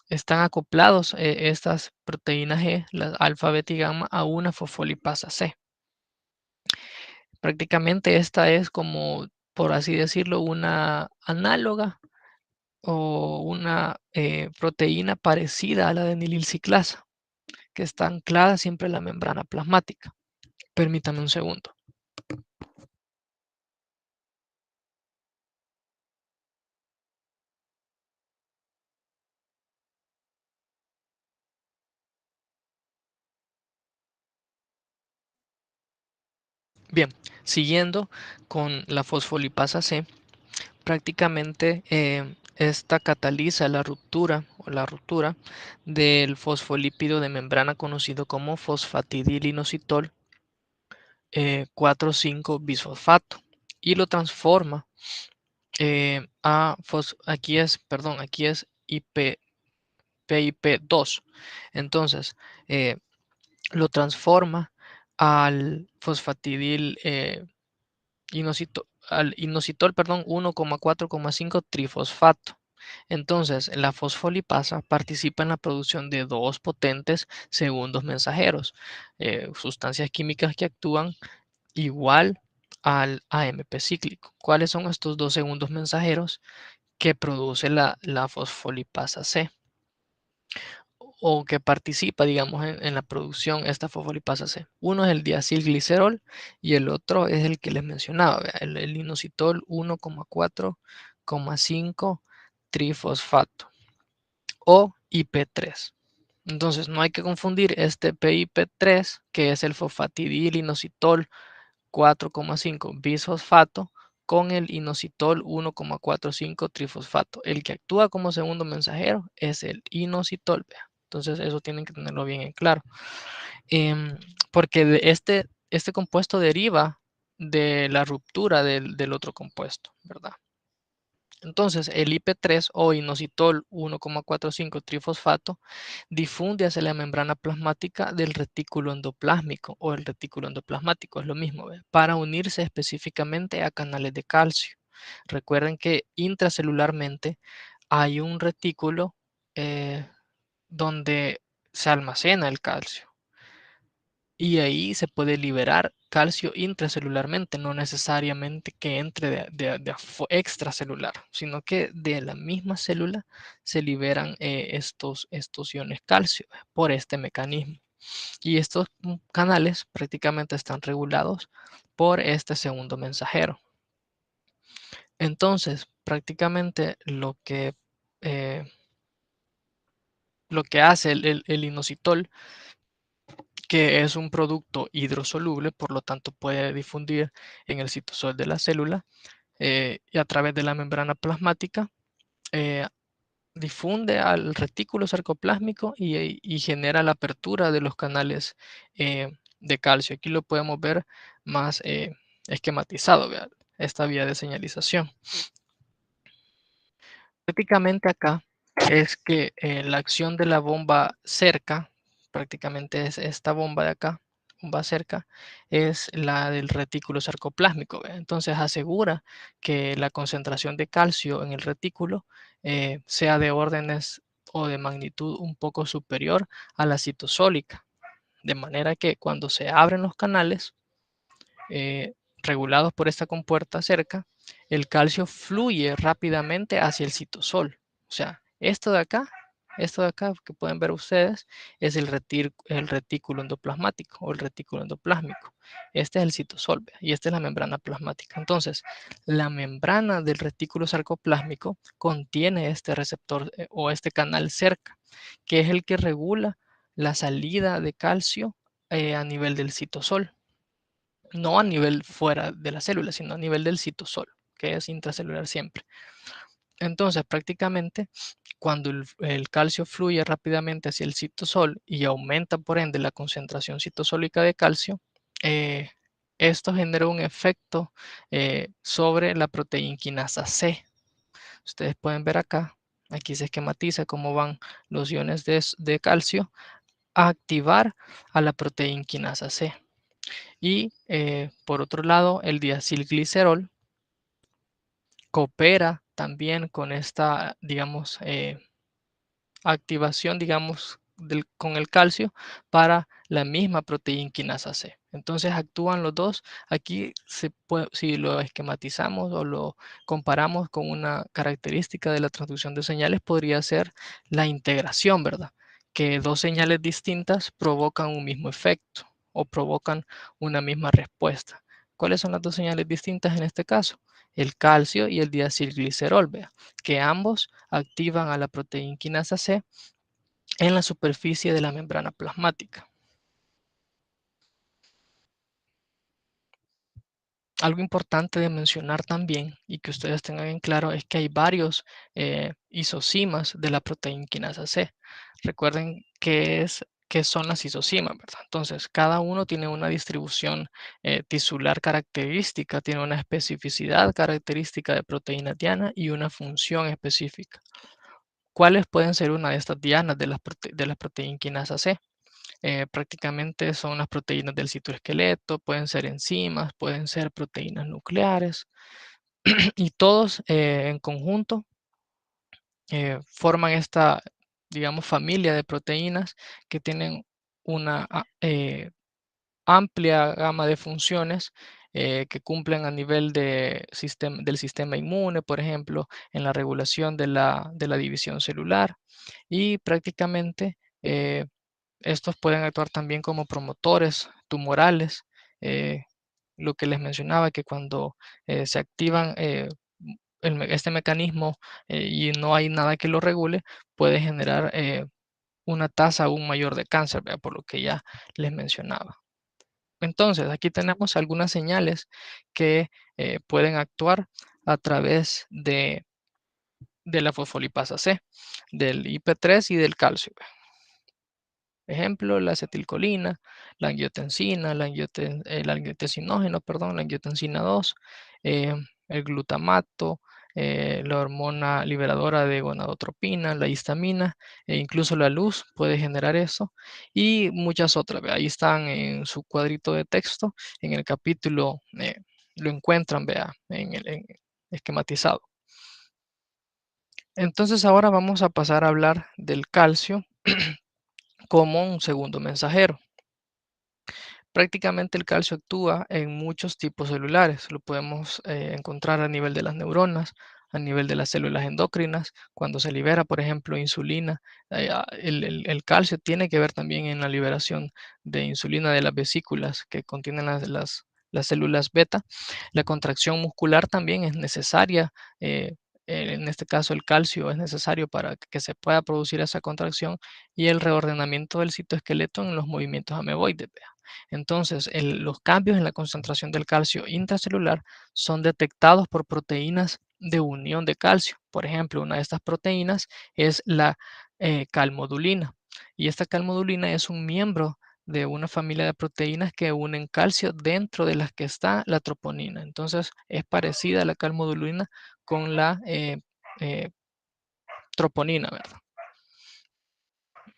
están acoplados estas proteínas G, las alfa, beta y gamma, a una fosfolipasa C. Prácticamente esta es como, por así decirlo, una análoga o una proteína parecida a la de nililciclasa, que está anclada siempre en la membrana plasmática. Permítame un segundo. Bien, siguiendo con la fosfolipasa C, prácticamente esta cataliza la ruptura o la ruptura del fosfolípido de membrana conocido como fosfatidilinositol 4,5-bisfosfato y lo transforma aquí es PIP2. Entonces, lo transforma al fosfatidil al inositol, perdón, 1,4,5 trifosfato. Entonces, la fosfolipasa participa en la producción de dos potentes segundos mensajeros, sustancias químicas que actúan igual al AMP cíclico. ¿Cuáles son estos dos segundos mensajeros que produce la fosfolipasa C? O que participa, digamos, en la producción esta fosfolipasa C. Uno es el diacilglicerol y el otro es el que les mencionaba, ¿vea? El inositol 1,4,5 trifosfato o IP3. Entonces, no hay que confundir este PIP3, que es el fosfatidilinositol 4,5 bisfosfato, con el inositol 1,45 trifosfato. El que actúa como segundo mensajero es el inositol. Vea. Entonces eso tienen que tenerlo bien en claro. Porque este compuesto deriva de la ruptura del otro compuesto, ¿verdad? Entonces, el IP3 o inositol 1,45 trifosfato difunde hacia la membrana plasmática del retículo endoplásmico o el retículo endoplasmático, es lo mismo, ¿ve? Para unirse específicamente a canales de calcio. Recuerden que intracelularmente hay un retículo donde se almacena el calcio y ahí se puede liberar calcio intracelularmente, no necesariamente que entre extracelular, sino que de la misma célula se liberan estos iones calcio por este mecanismo. Y estos canales prácticamente están regulados por este segundo mensajero. Entonces, prácticamente eh, lo que hace el inositol, que es un producto hidrosoluble, por lo tanto puede difundir en el citosol de la célula y a través de la membrana plasmática, eh, difunde al retículo sarcoplásmico y genera la apertura de los canales de calcio. Aquí lo podemos ver más esquematizado, ¿vea? Esta vía de señalización. Prácticamente acá es que la acción de la bomba cerca, prácticamente es esta bomba de acá, va cerca, es la del retículo sarcoplásmico, ¿ve? Entonces asegura que la concentración de calcio en el retículo sea de órdenes o de magnitud un poco superior a la citosólica, de manera que cuando se abren los canales regulados por esta compuerta cerca, el calcio fluye rápidamente hacia el citosol. O sea, esto de acá que pueden ver ustedes es el retículo endoplasmático o el retículo endoplásmico. Este es el citosol, ¿ve? Y esta es la membrana plasmática. Entonces, la membrana del retículo sarcoplásmico contiene este receptor o este canal cerca, que es el que regula la salida de calcio a nivel del citosol, no a nivel fuera de la célula, sino a nivel del citosol, que es intracelular siempre. Entonces, prácticamente, cuando el calcio fluye rápidamente hacia el citosol y aumenta por ende la concentración citosólica de calcio, eh, esto genera un efecto sobre la proteínquinasa C. Ustedes pueden ver acá, aquí se esquematiza cómo van los iones de calcio a activar a la proteínquinasa C. Y por otro lado, el diacilglicerol coopera también con esta, digamos, activación, digamos, con el calcio para la misma proteínquinasa C. Entonces actúan los dos. Aquí si lo esquematizamos o lo comparamos con una característica de la transducción de señales, podría ser la integración, ¿verdad? Que dos señales distintas provocan un mismo efecto o provocan una misma respuesta. ¿Cuáles son las dos señales distintas en este caso? El calcio y el diacilglicerol, vea, que ambos activan a la proteínquinasa C en la superficie de la membrana plasmática. Algo importante de mencionar también y que ustedes tengan en claro es que hay varios isocimas de la proteínquinasa C. Recuerden qué son las isocimas, ¿verdad? Entonces, cada uno tiene una distribución tisular característica, tiene una especificidad característica de proteína diana y una función específica. ¿Cuáles pueden ser una de estas dianas de la proteínquinasa C? Prácticamente son las proteínas del citoesqueleto, pueden ser enzimas, pueden ser proteínas nucleares y todos en conjunto forman esta, digamos, familia de proteínas que tienen una amplia gama de funciones que cumplen a nivel del sistema inmune, por ejemplo, en la regulación de la división celular y prácticamente estos pueden actuar también como promotores tumorales. eh, lo que les mencionaba, que cuando se activan este mecanismo y no hay nada que lo regule, puede generar una tasa aún mayor de cáncer, ¿verdad? Por lo que ya les mencionaba. Entonces, aquí tenemos algunas señales que pueden actuar a través de la fosfolipasa C, del IP3 y del calcio. Ejemplo, la acetilcolina, la angiotensina, el angiotensinógeno, perdón, la angiotensina 2, eh, el glutamato, la hormona liberadora de gonadotropina, la histamina, e incluso la luz puede generar eso, y muchas otras. Ahí están en su cuadrito de texto, en el capítulo lo encuentran, vea, esquematizado. Entonces ahora vamos a pasar a hablar del calcio como un segundo mensajero. Prácticamente el calcio actúa en muchos tipos celulares. Lo podemos encontrar a nivel de las neuronas, a nivel de las células endocrinas. Cuando se libera, por ejemplo, insulina, el calcio tiene que ver también en la liberación de insulina de las vesículas que contienen las células beta. La contracción muscular también es necesaria. En este caso, el calcio es necesario para que se pueda producir esa contracción y el reordenamiento del citoesqueleto en los movimientos ameboides. Entonces, los cambios en la concentración del calcio intracelular son detectados por proteínas de unión de calcio. Por ejemplo, una de estas proteínas es la calmodulina. Y esta calmodulina es un miembro de una familia de proteínas que unen calcio dentro de las que está la troponina. Entonces, es parecida a la calmodulina con la eh, troponina, ¿verdad?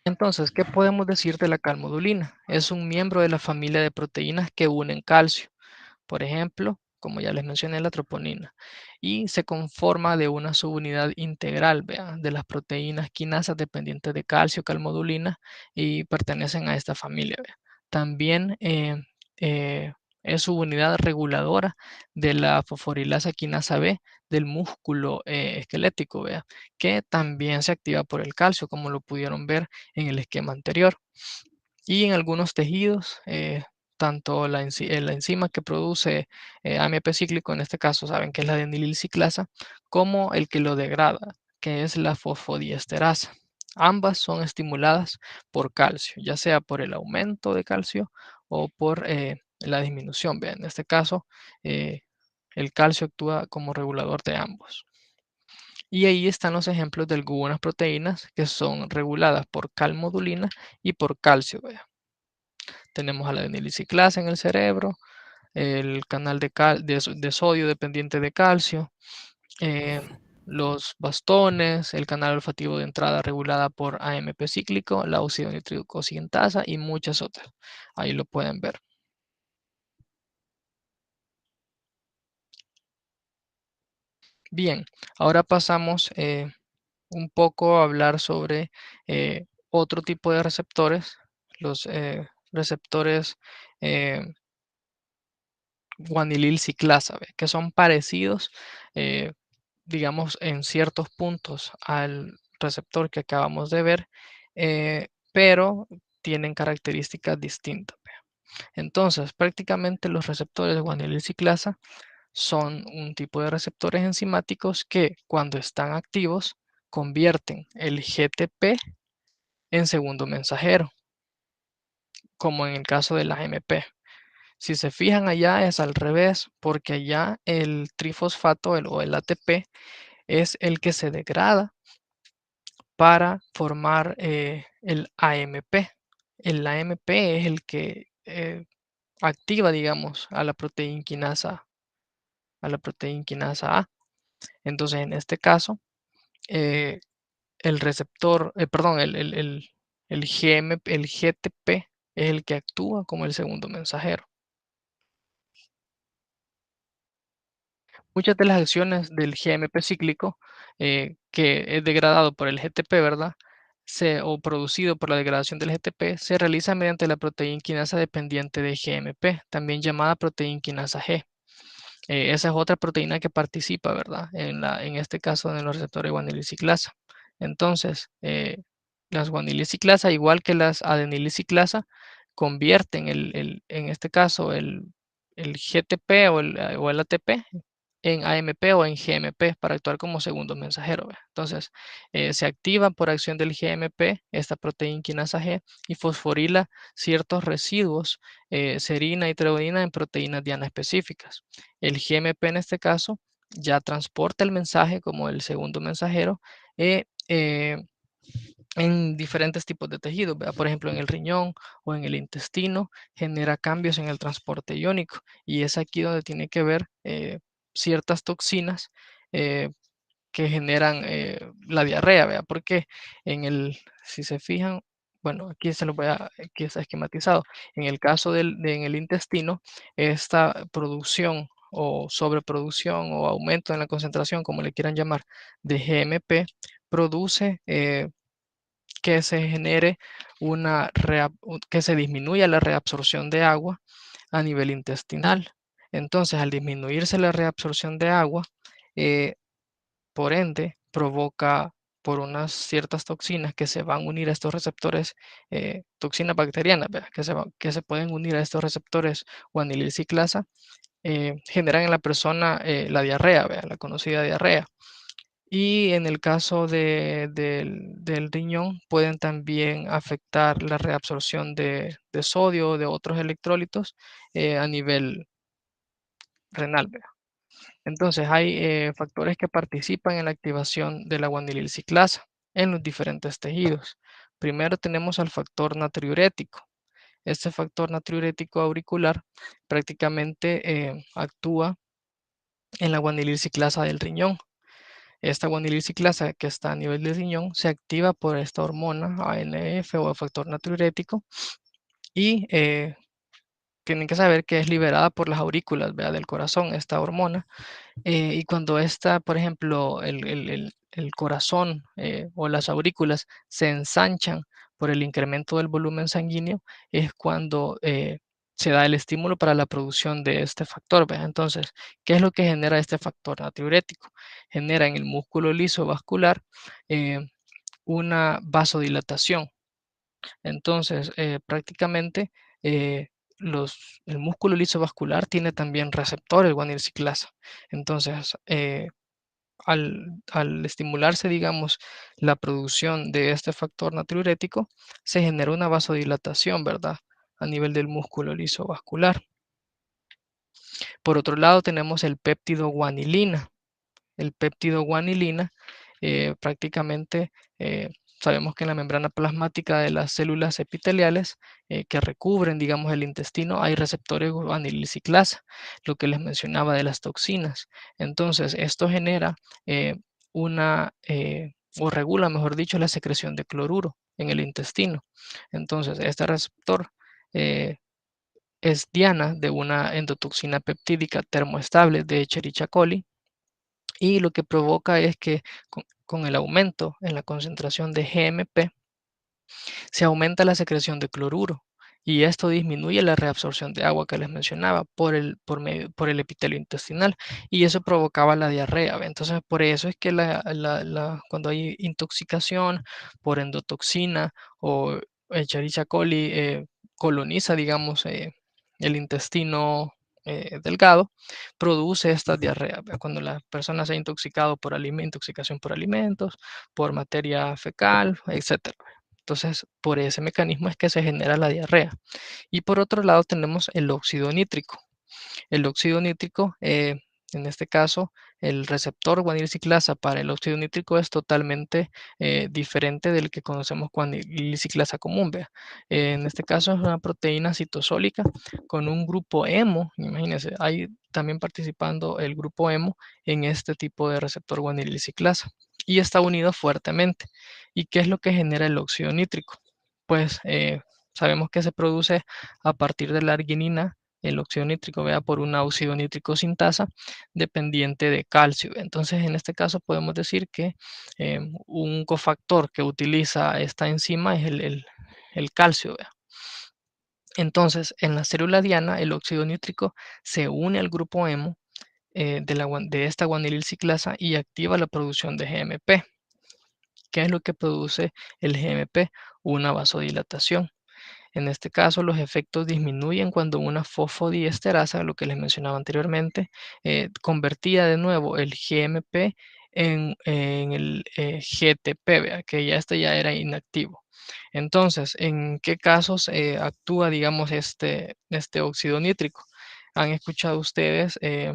Entonces, ¿qué podemos decir de la calmodulina? Es un miembro de la familia de proteínas que unen calcio. Por ejemplo, como ya les mencioné, la troponina, y se conforma de una subunidad integral, vea, de las proteínas quinasas dependientes de calcio, calmodulina, y pertenecen a esta familia, vea. También eh, es subunidad reguladora de la fosforilasa quinasa B del músculo esquelético, vea, que también se activa por el calcio, como lo pudieron ver en el esquema anterior. Y en algunos tejidos, tanto la enzima que produce AMP cíclico, en este caso saben que es la adenililciclasa, como el que lo degrada, que es la fosfodiesterasa. Ambas son estimuladas por calcio, ya sea por el aumento de calcio o por la disminución. Vean, en este caso, eh, el calcio actúa como regulador de ambos. Y ahí están los ejemplos de algunas proteínas que son reguladas por calmodulina y por calcio. Vea. Tenemos a la adenilciclasa en el cerebro, el canal de sodio dependiente de calcio, eh, los bastones, el canal olfativo de entrada regulada por AMP cíclico, la óxido nitrico sintasa y muchas otras. Ahí lo pueden ver. Bien, ahora pasamos un poco a hablar sobre otro tipo de receptores, los receptores eh, guanilil ciclasa, ¿ve? Que son parecidos, eh, digamos, en ciertos puntos al receptor que acabamos de ver, pero tienen características distintas. ¿Ve? Entonces, prácticamente los receptores de guanilil ciclasa son un tipo de receptores enzimáticos que cuando están activos convierten el GTP en segundo mensajero, como en el caso de la MP. Si se fijan allá es al revés, porque allá el trifosfato o el ATP es el que se degrada para formar el AMP. El AMP es el que activa, digamos, a la proteína quinasa A. Entonces, en este caso, eh, el receptor, perdón, el GTP es el que actúa como el segundo mensajero. Muchas de las acciones del GMP cíclico, que es degradado por el GTP, ¿verdad? O producido por la degradación del GTP, se realiza mediante la proteína quinasa dependiente de GMP, también llamada proteína quinasa G. Esa es otra proteína que participa, ¿verdad? En este caso, en los receptores guanilciclasa. Entonces, las guanilciclasa, igual que las adenilciclasa, convierten en este caso, el GTP o el ATP en AMP o en GMP para actuar como segundo mensajero. ¿Ve? Entonces, se activa por acción del GMP, esta proteína quinasa G, y fosforila ciertos residuos, serina y treonina en proteínas diana específicas. El GMP en este caso ya transporta el mensaje como el segundo mensajero en diferentes tipos de tejidos. ¿Verdad? Por ejemplo, en el riñón o en el intestino genera cambios en el transporte iónico y es aquí donde tiene que ver ciertas toxinas eh, que generan la diarrea, ¿verdad? Porque si se fijan, bueno, aquí se lo voy a, aquí está esquematizado. En el caso en el intestino, esta producción o sobreproducción o aumento en la concentración, como le quieran llamar, de GMP, produce que se genere que se disminuya la reabsorción de agua a nivel intestinal. Entonces, al disminuirse la reabsorción de agua, eh, por ende, provoca por unas ciertas toxinas que se van a unir a estos receptores, toxinas bacterianas, ¿verdad? Que se pueden unir a estos receptores guanililciclasa, generan en la persona la diarrea, ¿verdad? La conocida diarrea. Y en el caso del riñón, pueden también afectar la reabsorción de sodio o de otros electrolitos a nivel renal. ¿Verdad? Entonces, hay factores que participan en la activación de la guanililciclasa en los diferentes tejidos. Primero tenemos al factor natriurético. Este factor natriurético auricular prácticamente actúa en la guanililciclasa del riñón. esta guanilil ciclasa que está a nivel del riñón se activa por esta hormona ANF o factor natriurético y tienen que saber que es liberada por las aurículas, ¿verdad? Del corazón, esta hormona. Y cuando esta, por ejemplo, el corazón o las aurículas se ensanchan por el incremento del volumen sanguíneo, es cuando se da el estímulo para la producción de este factor, ¿verdad? Entonces, ¿qué es lo que genera este factor natriurético? Genera en el músculo liso vascular eh, una vasodilatación. Entonces, prácticamente el músculo liso vascular tiene también receptores guanil ciclasa. Entonces, al estimularse, digamos, la producción de este factor natriurético, se genera una vasodilatación, ¿verdad? A nivel del músculo liso vascular. Por otro lado, tenemos el péptido guanilina. El péptido guanilina prácticamente sabemos que en la membrana plasmática de las células epiteliales que recubren, digamos, el intestino, hay receptores guanilciclasa, lo que les mencionaba de las toxinas. Entonces, esto genera o regula, mejor dicho, la secreción de cloruro en el intestino. Entonces, este receptor eh, es diana de una endotoxina peptídica termoestable de Escherichia coli y lo que provoca es que con el aumento en la concentración de GMP se aumenta la secreción de cloruro y esto disminuye la reabsorción de agua que les mencionaba por el epitelio intestinal y eso provocaba la diarrea. ¿Ve? Entonces, por eso es que cuando hay intoxicación por endotoxina o Escherichia coli coloniza, digamos, el intestino delgado, produce esta diarrea. ¿Ve? Cuando la persona se ha intoxicado por intoxicación por alimentos, por materia fecal, etcétera. Entonces, por ese mecanismo es que se genera la diarrea. Y por otro lado tenemos el óxido nítrico. El óxido nítrico, en este caso, el receptor guanilciclasa para el óxido nítrico es totalmente diferente del que conocemos guanilciclasa común. Vea. En este caso es una proteína citosólica con un grupo hemo. Imagínense, hay también participando el grupo hemo en este tipo de receptor guanilciclasa y está unido fuertemente. ¿Y qué es lo que genera el óxido nítrico? Pues sabemos que se produce a partir de la arginina el óxido nítrico, vea, por una óxido nítrico sintasa dependiente de calcio. Entonces, en este caso podemos decir que un cofactor que utiliza esta enzima es el calcio. Vea. Entonces, en la célula diana, el óxido nítrico se une al grupo hemo de esta guanilciclasa y activa la producción de GMP. ¿Qué es lo que produce el GMP? Una vasodilatación. En este caso, los efectos disminuyen cuando una fosfodiesterasa, lo que les mencionaba anteriormente, convertía de nuevo el GMP en el GTP, ¿vea? Que ya este ya era inactivo. Entonces, ¿en qué casos actúa, digamos, este óxido nítrico? ¿Han escuchado ustedes eh,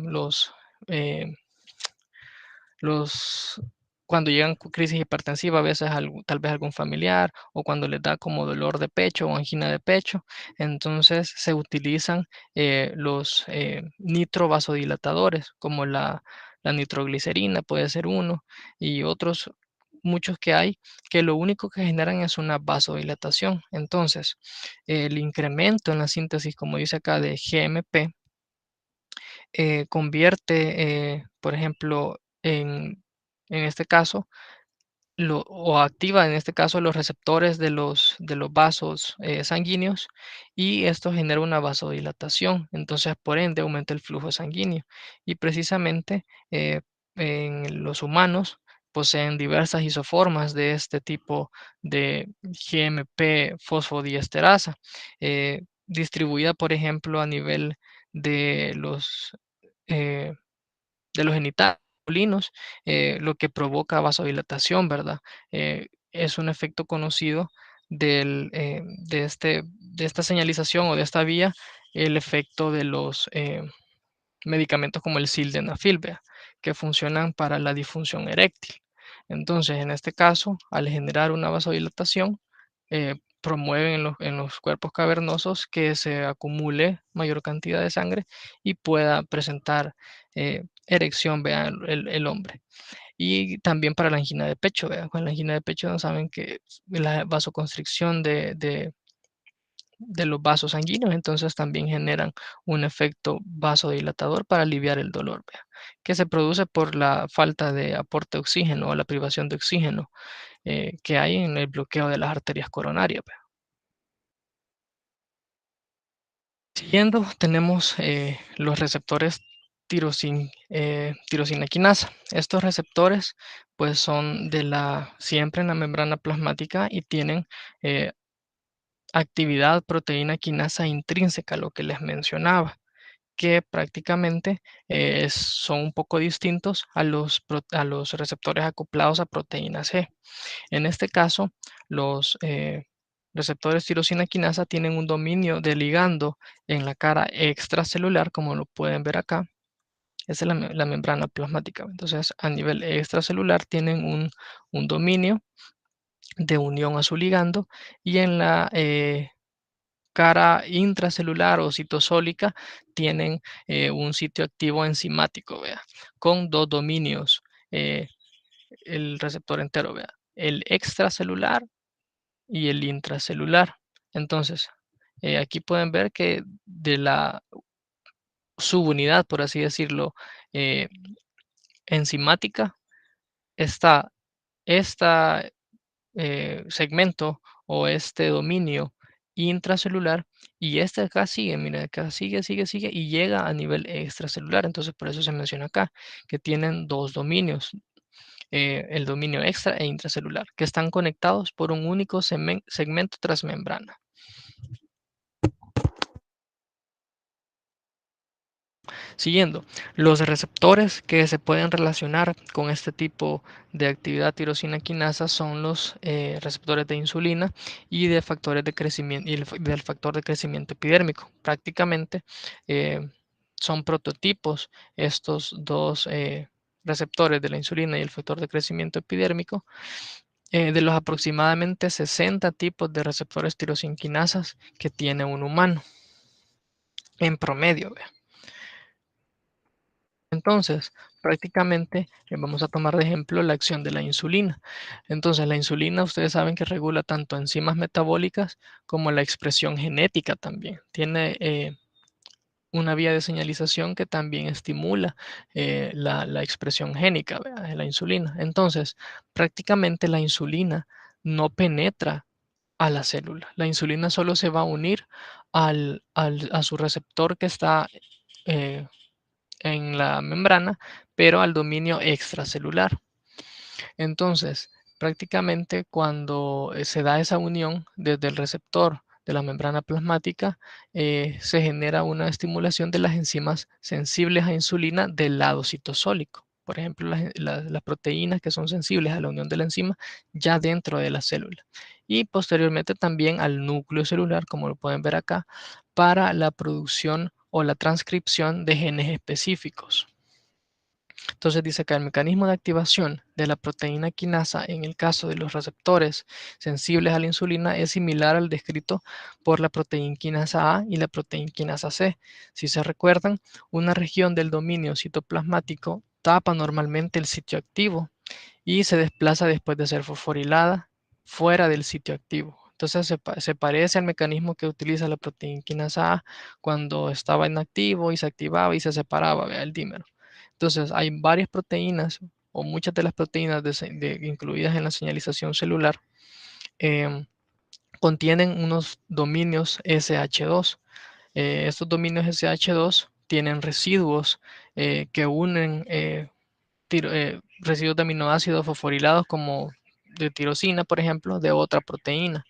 los cuando llegan crisis hipertensiva, a veces tal vez algún familiar o cuando les da como dolor de pecho o angina de pecho, entonces se utilizan los nitrovasodilatadores como la nitroglicerina puede ser uno y otros muchos que hay que lo único que generan es una vasodilatación. Entonces, el incremento en la síntesis, como dice acá, de GMP convierte, por ejemplo, en este caso, o activa en este caso los receptores de los vasos sanguíneos y esto genera una vasodilatación. Entonces, por ende, aumenta el flujo sanguíneo. Y precisamente en los humanos poseen diversas isoformas de este tipo de GMP fosfodiesterasa, distribuida, por ejemplo, a nivel de eh, los genitales masculinos, lo que provoca vasodilatación, ¿verdad? Es un efecto conocido de esta señalización o de esta vía, el efecto de los medicamentos como el sildenafil, ¿vea? Que funcionan para la disfunción eréctil. Entonces, en este caso, al generar una vasodilatación, promueven en los cuerpos cavernosos que se acumule mayor cantidad de sangre y pueda presentar erección, vea el hombre. y también para la angina de pecho, ¿vea? Con la angina de pecho no saben que la vasoconstricción de los vasos sanguíneos, entonces también generan un efecto vasodilatador para aliviar el dolor, ¿vea? Que se produce por la falta de aporte de oxígeno o la privación de oxígeno que hay en el bloqueo de las arterias coronarias, ¿vea? Siguiendo, tenemos los receptores tirosina quinasa. Estos receptores pues son siempre en la membrana plasmática y tienen eh, actividad proteína quinasa intrínseca, lo que les mencionaba, que prácticamente son un poco distintos a los receptores acoplados a proteína C. En este caso, los receptores tirosina quinasa tienen un dominio de ligando en la cara extracelular, como lo pueden ver acá. Esa es la membrana plasmática. Entonces, a nivel extracelular tienen un dominio de unión a su ligando y en la cara intracelular o citosólica tienen un sitio activo enzimático, vea, con dos dominios, el receptor entero, vea, el extracelular y el intracelular. Entonces, aquí pueden ver que de la subunidad, por así decirlo, eh, enzimática, está este segmento o este dominio intracelular y este acá sigue, mira, acá sigue y llega a nivel extracelular. Entonces, por eso se menciona acá que tienen dos dominios, el dominio extra e intracelular, que están conectados por un único segmento transmembrana. Siguiendo, los receptores que se pueden relacionar con este tipo de actividad tirosina quinasa son los receptores de insulina y de factores de crecimiento y del factor de crecimiento epidérmico. Prácticamente son prototipos estos dos receptores de la insulina y el factor de crecimiento epidérmico de los aproximadamente 60 tipos de receptores tirosina quinasas que tiene un humano en promedio. ¿Ve? Entonces, prácticamente vamos a tomar de ejemplo la acción de la insulina. Entonces, la insulina, ustedes saben que regula tanto enzimas metabólicas como la expresión genética también. Tiene una vía de señalización que también estimula la expresión génica, ¿verdad? De la insulina. Entonces, prácticamente la insulina no penetra a la célula. La insulina solo se va a unir a su receptor que está eh, en la membrana, pero al dominio extracelular. Entonces, prácticamente cuando se da esa unión desde el receptor de la membrana plasmática, se genera una estimulación de las enzimas sensibles a insulina del lado citosólico. Por ejemplo, las proteínas que son sensibles a la unión de la enzima ya dentro de la célula. Y posteriormente también al núcleo celular, como lo pueden ver acá, para la producción o la transcripción de genes específicos. Entonces dice que el mecanismo de activación de la proteína quinasa en el caso de los receptores sensibles a la insulina es similar al descrito por la proteína quinasa A y la proteína quinasa C. Si se recuerdan, una región del dominio citoplasmático tapa normalmente el sitio activo y se desplaza después de ser fosforilada fuera del sitio activo. Entonces se parece al mecanismo que utiliza la proteína quinasa A cuando estaba inactivo y se activaba y se separaba, vea, el dímero. Entonces hay varias proteínas o muchas de las proteínas incluidas en la señalización celular em, contienen unos dominios SH2. Estos dominios SH2 tienen residuos que unen residuos de aminoácidos fosforilados como de tirosina, por ejemplo, de otra proteína.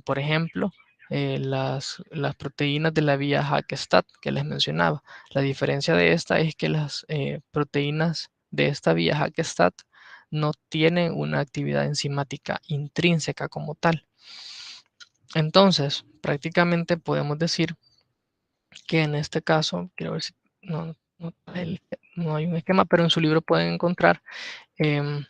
Por ejemplo, las proteínas de la vía Hack-Stat que les mencionaba. La diferencia de esta es que las proteínas de esta vía Hack-Stat no tienen una actividad enzimática intrínseca como tal. Entonces, prácticamente podemos decir que en este caso, quiero ver si no hay un esquema, pero en su libro pueden encontrar em,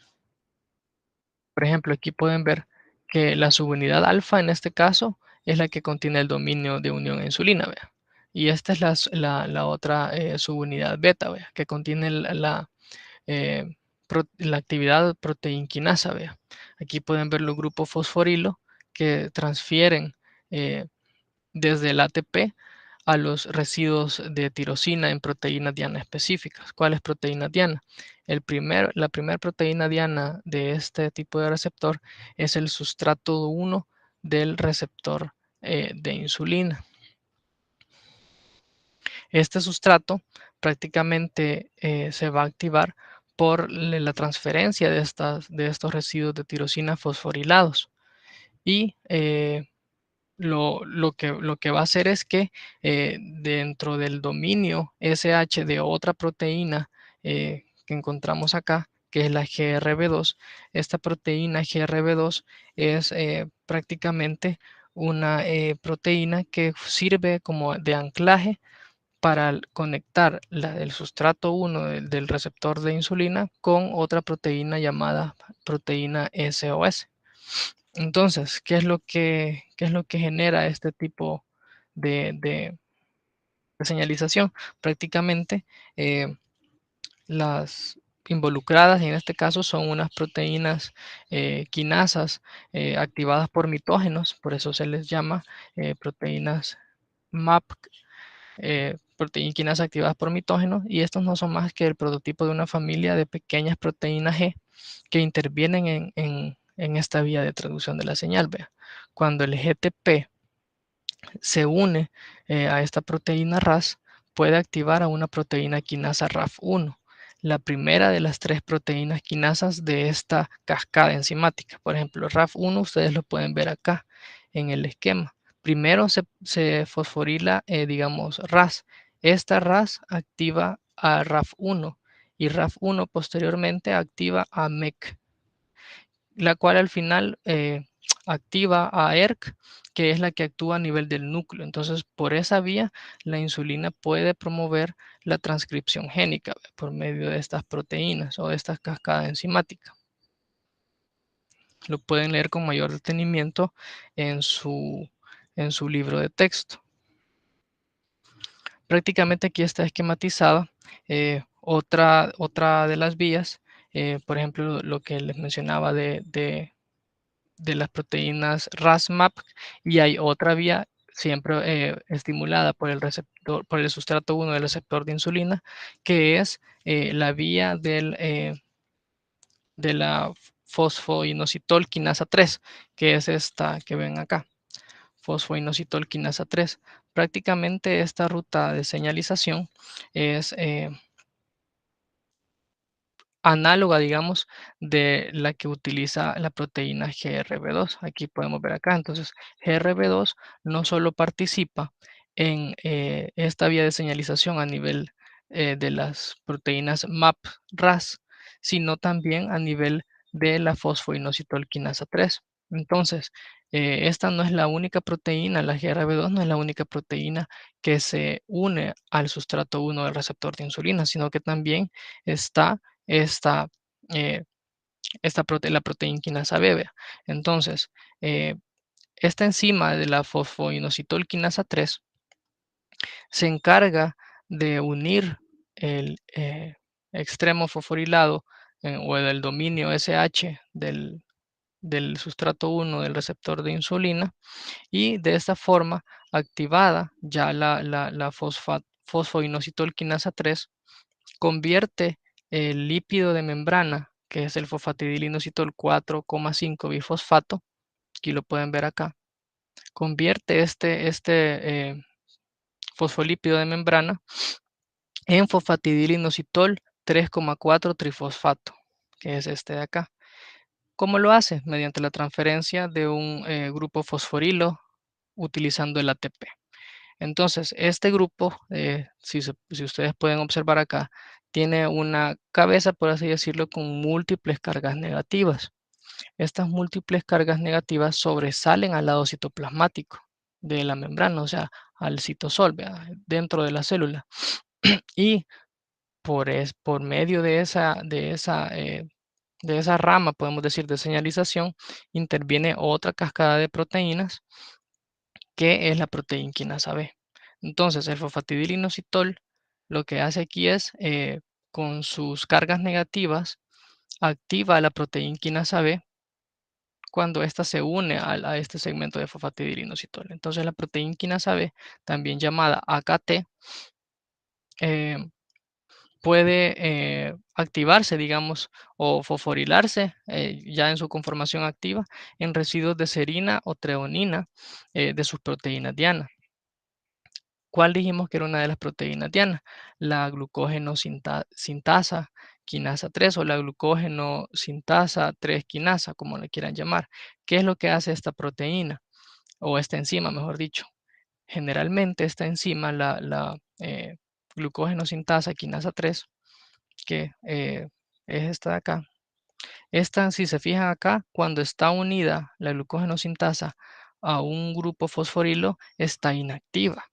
por ejemplo, aquí pueden ver que la subunidad alfa en este caso es la que contiene el dominio de unión a insulina, ¿vea? Y esta es la otra subunidad beta, ¿vea? Que contiene la la actividad proteinquinasa, vea. Aquí pueden ver los grupos fosforilo que transfieren desde el ATP a los residuos de tirosina en proteínas diana específicas. ¿Cuál es proteína diana? La primera proteína diana de este tipo de receptor es el sustrato 1 del receptor de insulina. Este sustrato prácticamente se va a activar por la transferencia de estos residuos de tirosina fosforilados y lo que va a hacer es que dentro del dominio SH de otra proteína que encontramos acá, que es la GRB2, esta proteína GRB2 es prácticamente una proteína que sirve como de anclaje para conectar el sustrato 1 del receptor de insulina con otra proteína llamada proteína SOS. Entonces, qué es lo que genera este tipo de señalización? Prácticamente las involucradas en este caso son unas proteínas quinasas activadas por mitógenos, por eso se les llama proteínas MAP, proteínas quinasas activadas por mitógenos, y estos no son más que el prototipo de una familia de pequeñas proteínas G que intervienen en esta vía de traducción de la señal. Vea. Cuando el GTP se une a esta proteína RAS, puede activar a una proteína quinasa RAF1, la primera de las tres proteínas quinasas de esta cascada enzimática. Por ejemplo, RAF1 ustedes lo pueden ver acá en el esquema. Primero se fosforila, digamos, RAS. Esta RAS activa a RAF1 y RAF1 posteriormente activa a MEC, la cual al final activa a ERK, que es la que actúa a nivel del núcleo. Entonces, por esa vía, la insulina puede promover la transcripción génica por medio de estas proteínas o de estas cascadas enzimáticas. Lo pueden leer con mayor detenimiento en en su libro de texto. Prácticamente aquí está esquematizada otra de las vías, por ejemplo, lo que les mencionaba de las proteínas RAS-MAP, y hay otra vía siempre estimulada por el receptor, por el sustrato 1 del receptor de insulina, que es la vía de la fosfoinositol quinasa 3, que es esta que ven acá, fosfoinositol quinasa 3. Prácticamente esta ruta de señalización es análoga, digamos, de la que utiliza la proteína GRB2. Aquí podemos ver acá. Entonces, GRB2 no solo participa en esta vía de señalización a nivel de las proteínas MAP-RAS, sino también a nivel de la fosfoinositolquinasa 3. Entonces, esta no es la única proteína, la GRB2 no es la única proteína que se une al sustrato 1 del receptor de insulina, sino que también está esta, eh, la proteína quinasa B. Vea. Entonces, esta enzima de la fosfoinositol quinasa 3 se encarga de unir el extremo fosforilado o el dominio SH del sustrato 1 del receptor de insulina, y de esta forma activada ya la fosfoinositol quinasa 3 convierte el lípido de membrana, que es el fosfatidilinositol 4,5 bifosfato, aquí lo pueden ver acá, convierte este fosfolípido de membrana en fosfatidilinositol 3,4 trifosfato, que es este de acá. ¿Cómo lo hace? Mediante la transferencia de un grupo fosforilo utilizando el ATP. Entonces, este grupo, si ustedes pueden observar acá, tiene una cabeza, por así decirlo, con múltiples cargas negativas. Estas múltiples cargas negativas sobresalen al lado citoplasmático de la membrana, o sea, al citosol, ¿verdad? Dentro de la célula. Y por medio de esa rama, podemos decir, de señalización, interviene otra cascada de proteínas que es la proteína quinasa B. Entonces, el fosfatidilinositol lo que hace aquí es, con sus cargas negativas, activa la proteína quinasa B cuando ésta se une a este segmento de fosfatidilinositol. Entonces la proteína quinasa B, también llamada AKT, eh, puede activarse, digamos, o fosforilarse ya en su conformación activa en residuos de serina o treonina de sus proteínas diana. ¿Cuál dijimos que era una de las proteínas diana? La glucógeno sintasa quinasa 3 o la glucógeno sintasa 3 quinasa, como le quieran llamar. ¿Qué es lo que hace esta proteína? O esta enzima, mejor dicho. Generalmente esta enzima, la glucógeno sintasa quinasa 3, que es esta de acá. Esta, si se fijan acá, cuando está unida la glucógeno sintasa a un grupo fosforilo, está inactiva.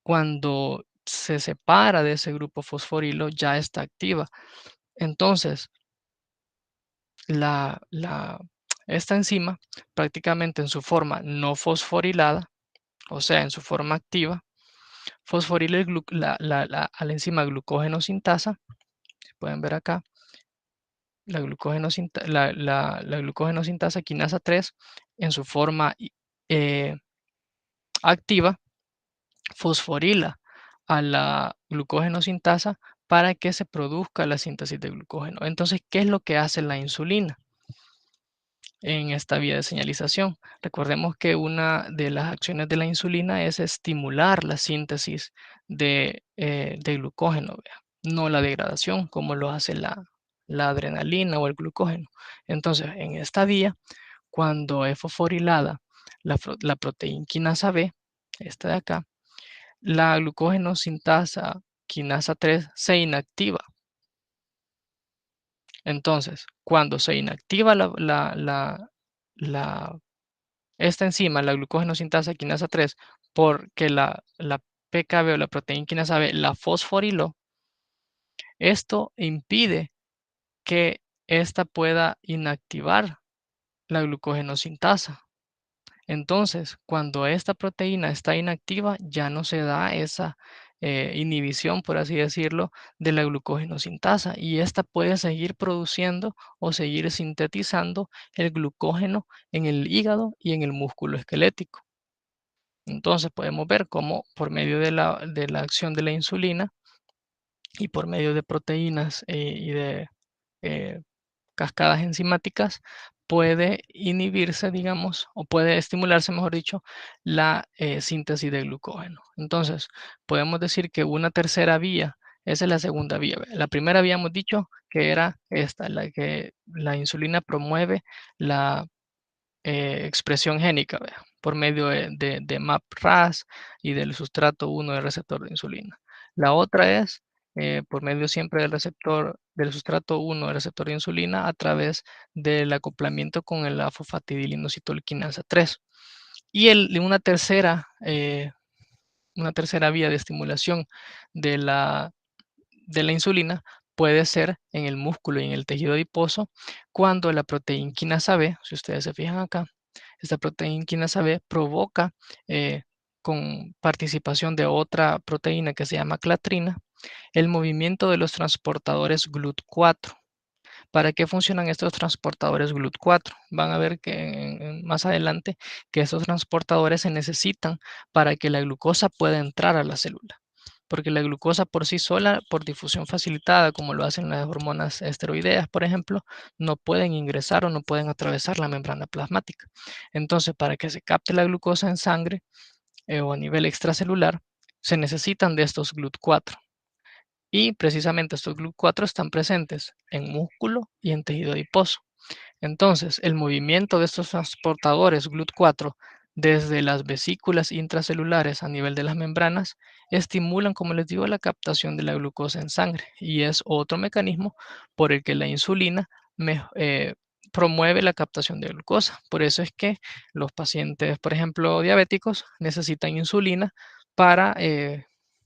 Cuando se separa de ese grupo fosforilo, ya está activa. Entonces, esta enzima, prácticamente en su forma no fosforilada, o sea, en su forma activa, fosforila a la enzima glucógeno sintasa, si pueden ver acá, la glucógeno sintasa quinasa 3 en su forma eh, activa, fosforila a la glucógeno sintasa para que se produzca la síntesis de glucógeno. Entonces, ¿qué es lo que hace la insulina en esta vía de señalización? Recordemos que una de las acciones de la insulina es estimular la síntesis de glucógeno, ¿vea? No la degradación como lo hace la adrenalina o el glucógeno. Entonces, en esta vía, cuando es fosforilada la proteína quinasa B, esta de acá, la glucógeno sintasa quinasa 3 se inactiva. Entonces, cuando se inactiva esta enzima, la glucógeno sintasa quinasa 3, porque la PKB o la proteína quinasa B la fosforiló, esto impide que ésta pueda inactivar la glucógeno sintasa. Entonces, cuando esta proteína está inactiva, ya no se da esa inhibición, por así decirlo, de la glucógeno sintasa y esta puede seguir produciendo o seguir sintetizando el glucógeno en el hígado y en el músculo esquelético. Entonces, podemos ver cómo por medio de la acción de la insulina y por medio de proteínas y de eh, cascadas enzimáticas, puede inhibirse, digamos, o puede estimularse, mejor dicho, la síntesis de glucógeno. Entonces, podemos decir que una tercera vía, esa es la segunda vía. La primera habíamos dicho que era esta, la que la insulina promueve la expresión génica, ¿vea? Por medio de MAP-RAS y del sustrato 1 del receptor de insulina. La otra es por medio siempre del sustrato 1 del receptor de insulina a través del acoplamiento con la fosfatidilinositol quinasa 3. Y una tercera vía de estimulación de la insulina puede ser en el músculo y en el tejido adiposo cuando la proteína quinasa B, si ustedes se fijan acá, esta proteína quinasa B provoca con participación de otra proteína que se llama clatrina el movimiento de los transportadores GLUT4. ¿Para qué funcionan estos transportadores GLUT4? Van a ver que más adelante que estos transportadores se necesitan para que la glucosa pueda entrar a la célula. Porque la glucosa por sí sola, por difusión facilitada, como lo hacen las hormonas esteroideas, por ejemplo, no pueden ingresar o no pueden atravesar la membrana plasmática. Entonces, para que se capte la glucosa en sangre o a nivel extracelular, se necesitan de estos GLUT4. Y precisamente estos GLUT4 están presentes en músculo y en tejido adiposo. Entonces, el movimiento de estos transportadores GLUT4 desde las vesículas intracelulares a nivel de las membranas estimulan, como les digo, la captación de la glucosa en sangre y es otro mecanismo por el que la insulina promueve la captación de glucosa. Por eso es que los pacientes, por ejemplo, diabéticos, necesitan insulina para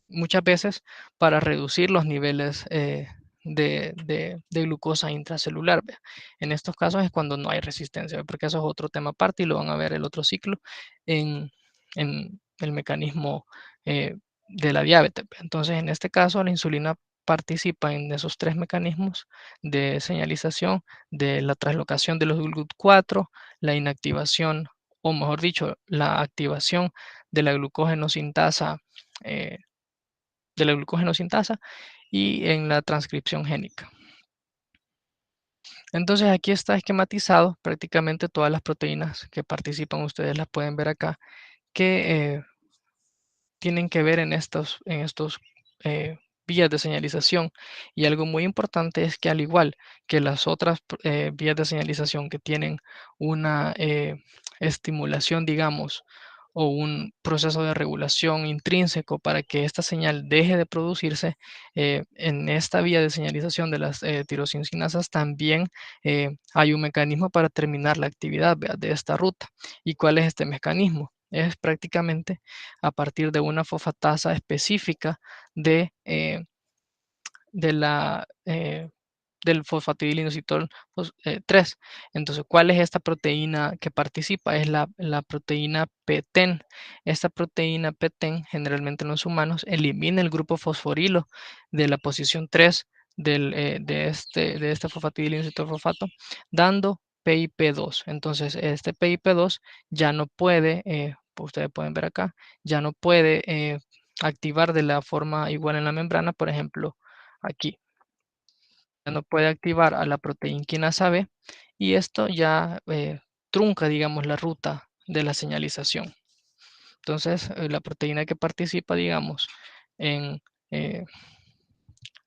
muchas veces para reducir los niveles de glucosa intracelular. ¿Ve? En estos casos es cuando no hay resistencia, ¿ve? Porque eso es otro tema aparte y lo van a ver el otro ciclo en el mecanismo de la diabetes. ¿Ve? Entonces, en este caso, la insulina participa en esos tres mecanismos de señalización de la translocación de los GLUT4, la inactivación, o mejor dicho, la activación de la glucógeno-sintasa, eh, y en la transcripción génica. Entonces aquí está esquematizado prácticamente todas las proteínas que participan, ustedes las pueden ver acá, que tienen que ver en estos vías de señalización. Y algo muy importante es que al igual que las otras vías de señalización que tienen una estimulación, digamos, o un proceso de regulación intrínseco para que esta señal deje de producirse, en esta vía de señalización de las tirosineasas también hay un mecanismo para terminar la actividad, ¿vea?, de esta ruta. ¿Y cuál es este mecanismo? Es prácticamente a partir de una fosfatasa específica de la, del fosfatidilinositol 3. Entonces, ¿cuál es esta proteína que participa? Es la proteína PTEN. Esta proteína PTEN, generalmente en los humanos, elimina el grupo fosforilo de la posición 3 de este fosfatidilinositol fosfato, dando PIP2. Entonces, este PIP2 ya no puede, ustedes pueden ver acá, ya no puede activar de la forma igual en la membrana, por ejemplo, aquí ya no puede activar a la proteína quinasa B, y esto ya trunca, digamos, la ruta de la señalización. Entonces, la proteína que participa, digamos, en eh,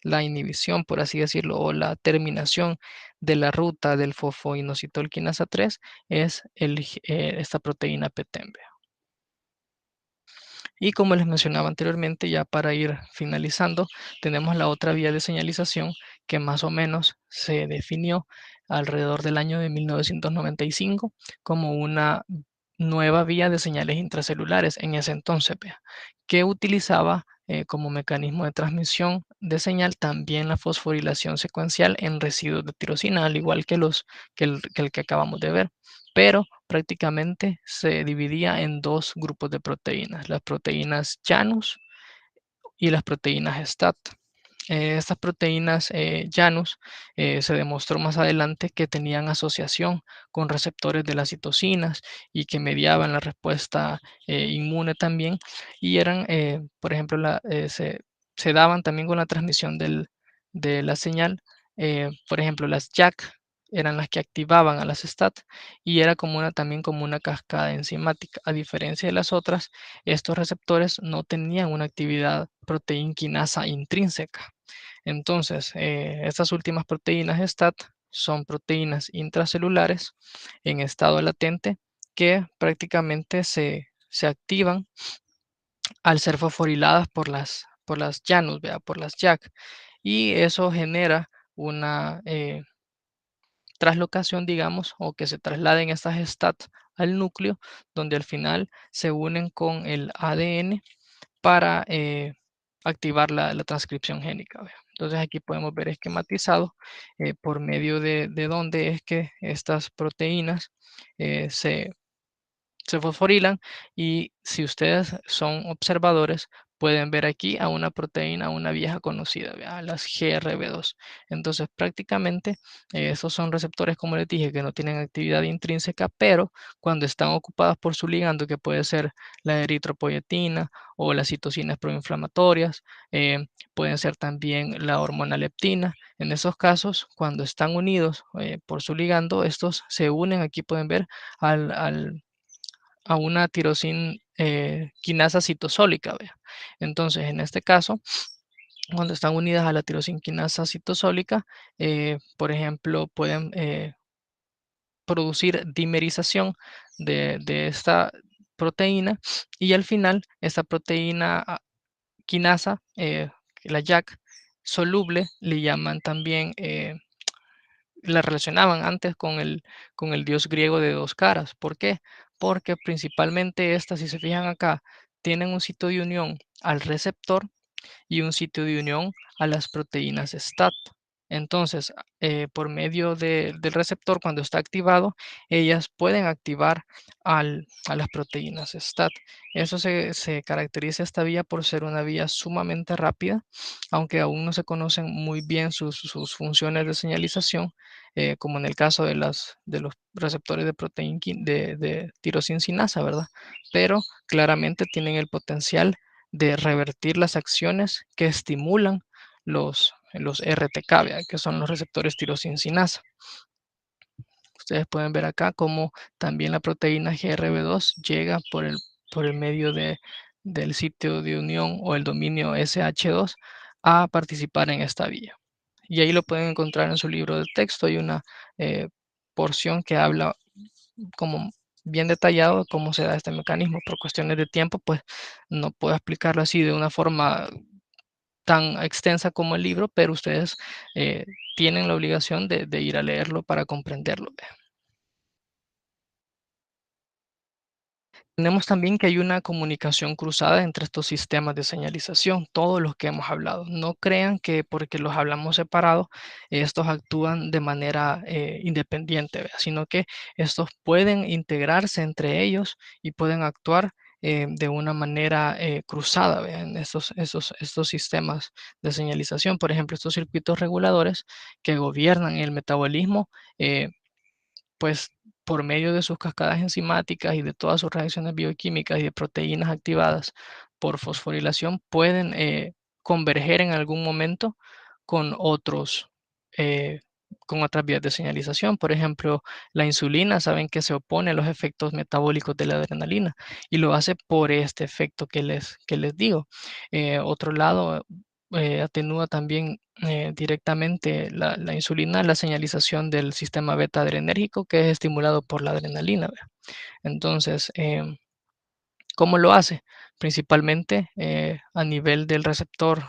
la inhibición, por así decirlo, o la terminación de la ruta del fosfoinositol quinasa 3 es esta proteína PTEN. Y como les mencionaba anteriormente, ya para ir finalizando, tenemos la otra vía de señalización que más o menos se definió alrededor del año de 1995 como una nueva vía de señales intracelulares en ese entonces, vea, que utilizaba como mecanismo de transmisión de señal también la fosforilación secuencial en residuos de tirosina, al igual que el que acabamos de ver, pero prácticamente se dividía en dos grupos de proteínas, las proteínas Janus y las proteínas STAT. Estas proteínas Janus se demostró más adelante que tenían asociación con receptores de las citocinas y que mediaban la respuesta inmune también, y eran, por ejemplo, se daban también con la transmisión de la señal. Por ejemplo, las JAK eran las que activaban a las STAT, y era también como una cascada enzimática. A diferencia de las otras, estos receptores no tenían una actividad proteína quinasa intrínseca. Entonces, estas últimas proteínas STAT son proteínas intracelulares en estado latente que prácticamente se activan al ser fosforiladas por las Janus, ¿vea?, por las JAK, y eso genera una traslocación, digamos, o que se trasladen estas STAT al núcleo, donde al final se unen con el ADN para activar la transcripción génica, ¿vea? Entonces aquí podemos ver esquematizado por medio de dónde es que estas proteínas se fosforilan, y si ustedes son observadores pueden ver aquí a una proteína, una vieja conocida, ¿vea?, las GRB2. Entonces prácticamente esos son receptores, como les dije, que no tienen actividad intrínseca, pero cuando están ocupadas por su ligando, que puede ser la eritropoyetina o las citocinas proinflamatorias, pueden ser también la hormona leptina. En esos casos, cuando están unidos por su ligando, estos se unen, aquí pueden ver, a una tirosin quinasa citosólica, ¿vea? Entonces, en este caso, cuando están unidas a la tirosin quinasa citosólica, por ejemplo, pueden producir dimerización de esta proteína, y al final esta proteína quinasa, la JAK soluble, le llaman también, la relacionaban antes con el dios griego de dos caras. ¿Por qué? Porque principalmente estas, si se fijan acá, tienen un sitio de unión al receptor y un sitio de unión a las proteínas STAT. Entonces, por medio del receptor, cuando está activado, ellas pueden activar a las proteínas STAT. Eso se caracteriza esta vía por ser una vía sumamente rápida, aunque aún no se conocen muy bien sus funciones de señalización, como en el caso de los receptores de proteína de tirosincinasa, ¿verdad? Pero claramente tienen el potencial de revertir las acciones que estimulan los RTK, ¿vea? Que son los receptores tirosincinasa. Ustedes pueden ver acá cómo también la proteína GRB2 llega por el medio del sitio de unión o el dominio SH2 a participar en esta vía. Y ahí lo pueden encontrar en su libro de texto. Hay una porción que habla como bien detallado de cómo se da este mecanismo. Por cuestiones de tiempo, pues no puedo explicarlo así de una forma tan extensa como el libro, pero ustedes tienen la obligación de ir a leerlo para comprenderlo. Tenemos también que hay una comunicación cruzada entre estos sistemas de señalización, todos los que hemos hablado. No crean que porque los hablamos separados, estos actúan de manera independiente, ¿vea? Sino que estos pueden integrarse entre ellos y pueden actuar de una manera cruzada, ¿vea? En estos sistemas de señalización. Por ejemplo, estos circuitos reguladores que gobiernan el metabolismo. Pues por medio de sus cascadas enzimáticas y de todas sus reacciones bioquímicas y de proteínas activadas por fosforilación, pueden converger en algún momento con eh, con otras vías de señalización. Por ejemplo, la insulina, saben que se opone a los efectos metabólicos de la adrenalina y lo hace por este efecto que les digo. Otro lado, atenúa también directamente la insulina, la señalización del sistema beta adrenérgico que es estimulado por la adrenalina, ¿verdad? Entonces, ¿cómo lo hace? Principalmente a nivel del receptor,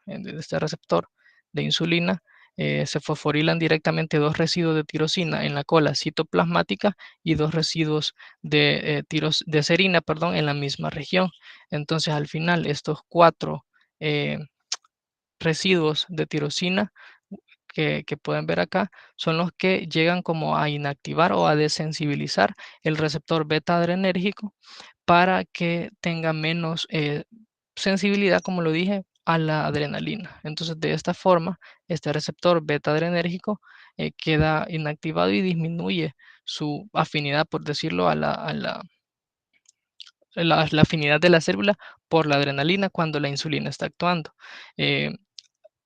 de este receptor de insulina, se fosforilan directamente dos residuos de tirosina en la cola citoplasmática y dos residuos de serina, perdón, en la misma región. Entonces, al final, estos cuatro eh, residuos de tirosina que pueden ver acá son los que llegan como a inactivar o a desensibilizar el receptor beta adrenérgico para que tenga menos sensibilidad, como lo dije, a la adrenalina. Entonces, de esta forma, este receptor beta adrenérgico queda inactivado y disminuye su afinidad, por decirlo, la afinidad de la célula por la adrenalina cuando la insulina está actuando. Eh,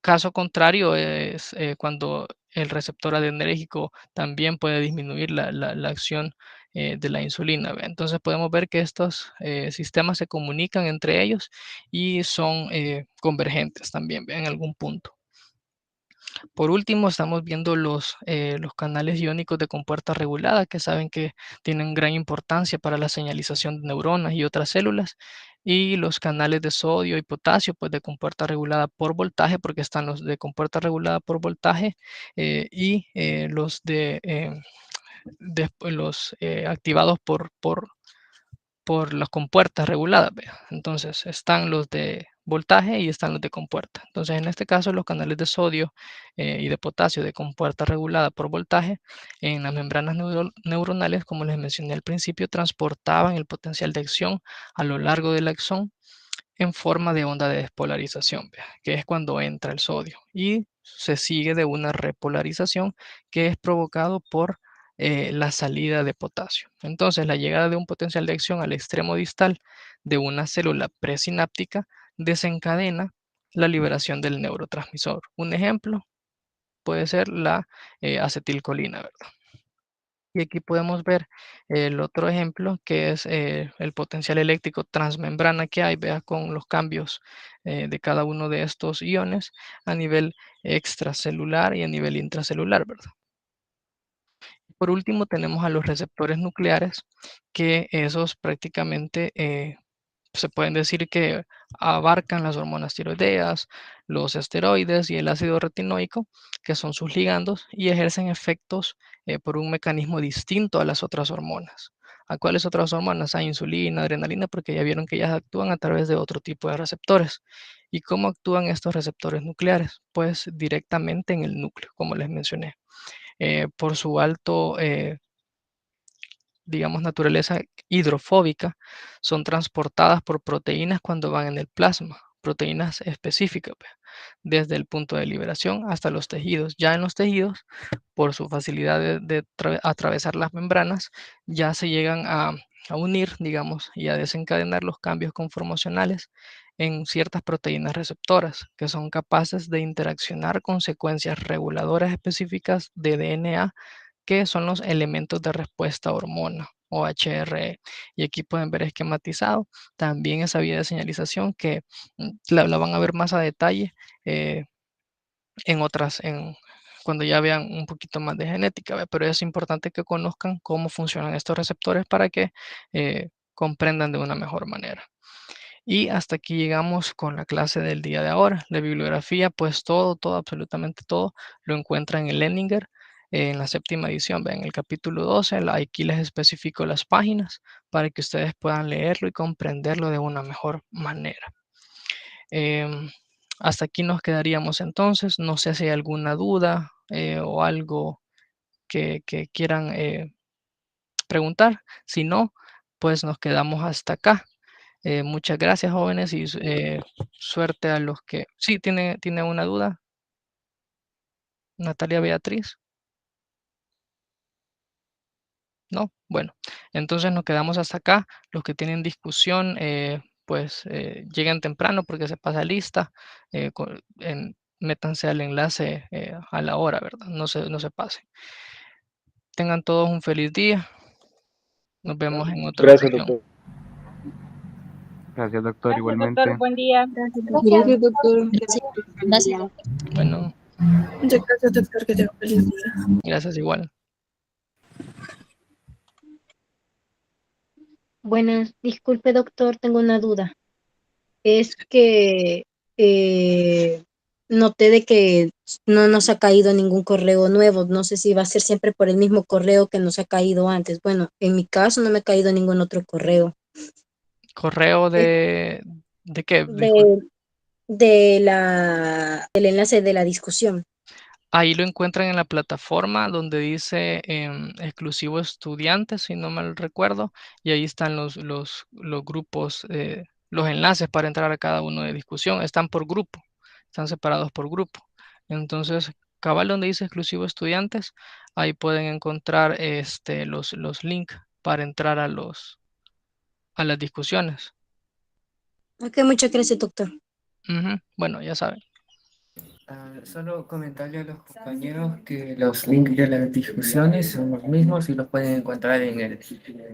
Caso contrario es cuando el receptor adrenérgico también puede disminuir la acción de la insulina, ¿ve? Entonces podemos ver que estos sistemas se comunican entre ellos y son convergentes también, ¿ve? En algún punto. Por último, estamos viendo los canales iónicos de compuerta regulada, que saben que tienen gran importancia para la señalización de neuronas y otras células, y los canales de sodio y potasio, pues de compuerta regulada por voltaje, porque están los de compuerta regulada por voltaje y los los activados por las compuertas reguladas, ¿vea? Entonces están los de voltaje y están los de compuerta. Entonces en este caso los canales de sodio y de potasio de compuerta regulada por voltaje en las membranas neuronales, como les mencioné al principio, transportaban el potencial de acción a lo largo del axón en forma de onda de despolarización, ¿vea? Que es cuando entra el sodio y se sigue de una repolarización que es provocado por la salida de potasio. Entonces, la llegada de un potencial de acción al extremo distal de una célula presináptica desencadena la liberación del neurotransmisor. Un ejemplo puede ser la acetilcolina, ¿verdad? Y aquí podemos ver el otro ejemplo que es el potencial eléctrico transmembrana que hay, vea, con los cambios de cada uno de estos iones a nivel extracelular y a nivel intracelular, ¿verdad? Por último, tenemos a los receptores nucleares, que esos prácticamente se pueden decir que abarcan las hormonas tiroideas, los esteroides y el ácido retinoico, que son sus ligandos, y ejercen efectos por un mecanismo distinto a las otras hormonas. ¿A cuáles otras hormonas? A insulina, adrenalina, porque ya vieron que ellas actúan a través de otro tipo de receptores. ¿Y cómo actúan estos receptores nucleares? Pues directamente en el núcleo, como les mencioné. Por su alto, digamos, naturaleza hidrofóbica, son transportadas por proteínas cuando van en el plasma, proteínas específicas, pues, desde el punto de liberación hasta los tejidos. Ya en los tejidos, por su facilidad de atravesar las membranas, ya se llegan a unir, digamos, y a desencadenar los cambios conformacionales en ciertas proteínas receptoras que son capaces de interaccionar con secuencias reguladoras específicas de DNA que son los elementos de respuesta a hormona o HRE. Y aquí pueden ver esquematizado también esa vía de señalización que la van a ver más a detalle eh, en otras, cuando ya vean un poquito más de genética, ¿ve? Pero es importante que conozcan cómo funcionan estos receptores para que comprendan de una mejor manera. Y hasta aquí llegamos con la clase del día de ahora. La bibliografía, pues todo, absolutamente todo, lo encuentran en Leninger, en la séptima edición, en el capítulo 12. Aquí les especifico las páginas para que ustedes puedan leerlo y comprenderlo de una mejor manera. Hasta aquí nos quedaríamos entonces. No sé si hay alguna duda o algo que quieran preguntar. Si no, pues nos quedamos hasta acá. Muchas gracias, jóvenes, y suerte a los que... Sí, tiene una duda, Natalia Beatriz. ¿No? Bueno, entonces nos quedamos hasta acá. Los que tienen discusión, pues lleguen temprano porque se pasa lista. Métanse al enlace a la hora, ¿verdad? No se pasen. Tengan todos un feliz día. Nos vemos en otra Gracias, ocasión. doctor. Gracias, doctor, Gracias, doctor. igualmente. Buen día. Gracias, doctor. Gracias. Bueno, Muchas gracias, doctor. Que tenga un feliz día. gracias igual. Buenas, disculpe doctor, tengo una duda. Es que noté de que no nos ha caído ningún correo nuevo. No sé si va a ser siempre por el mismo correo que nos ha caído antes. Bueno, en mi caso no me ha caído ningún otro correo. ¿Correo Es de qué? Disculpe. de, del enlace de la discusión. Ahí lo encuentran en la plataforma donde dice exclusivo estudiantes, si no mal recuerdo, y ahí están los grupos, los enlaces para entrar a cada uno de discusión. Están por grupo, están separados por grupo. Entonces, cabal donde dice exclusivo estudiantes, ahí pueden encontrar los links para entrar a las discusiones. Ok, muchas gracias, doctor. Bueno, ya saben. Solo comentarle a los compañeros que los links de las discusiones son los mismos y los pueden encontrar en el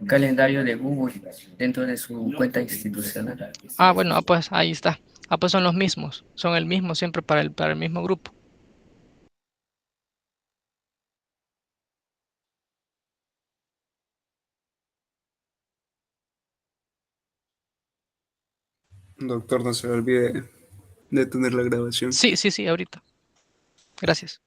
calendario de Google dentro de su cuenta institucional. Bueno, pues ahí está. Pues son los mismos, son el mismo siempre para el mismo grupo. Doctor, no se olvide detener la grabación. Sí, ahorita. Gracias.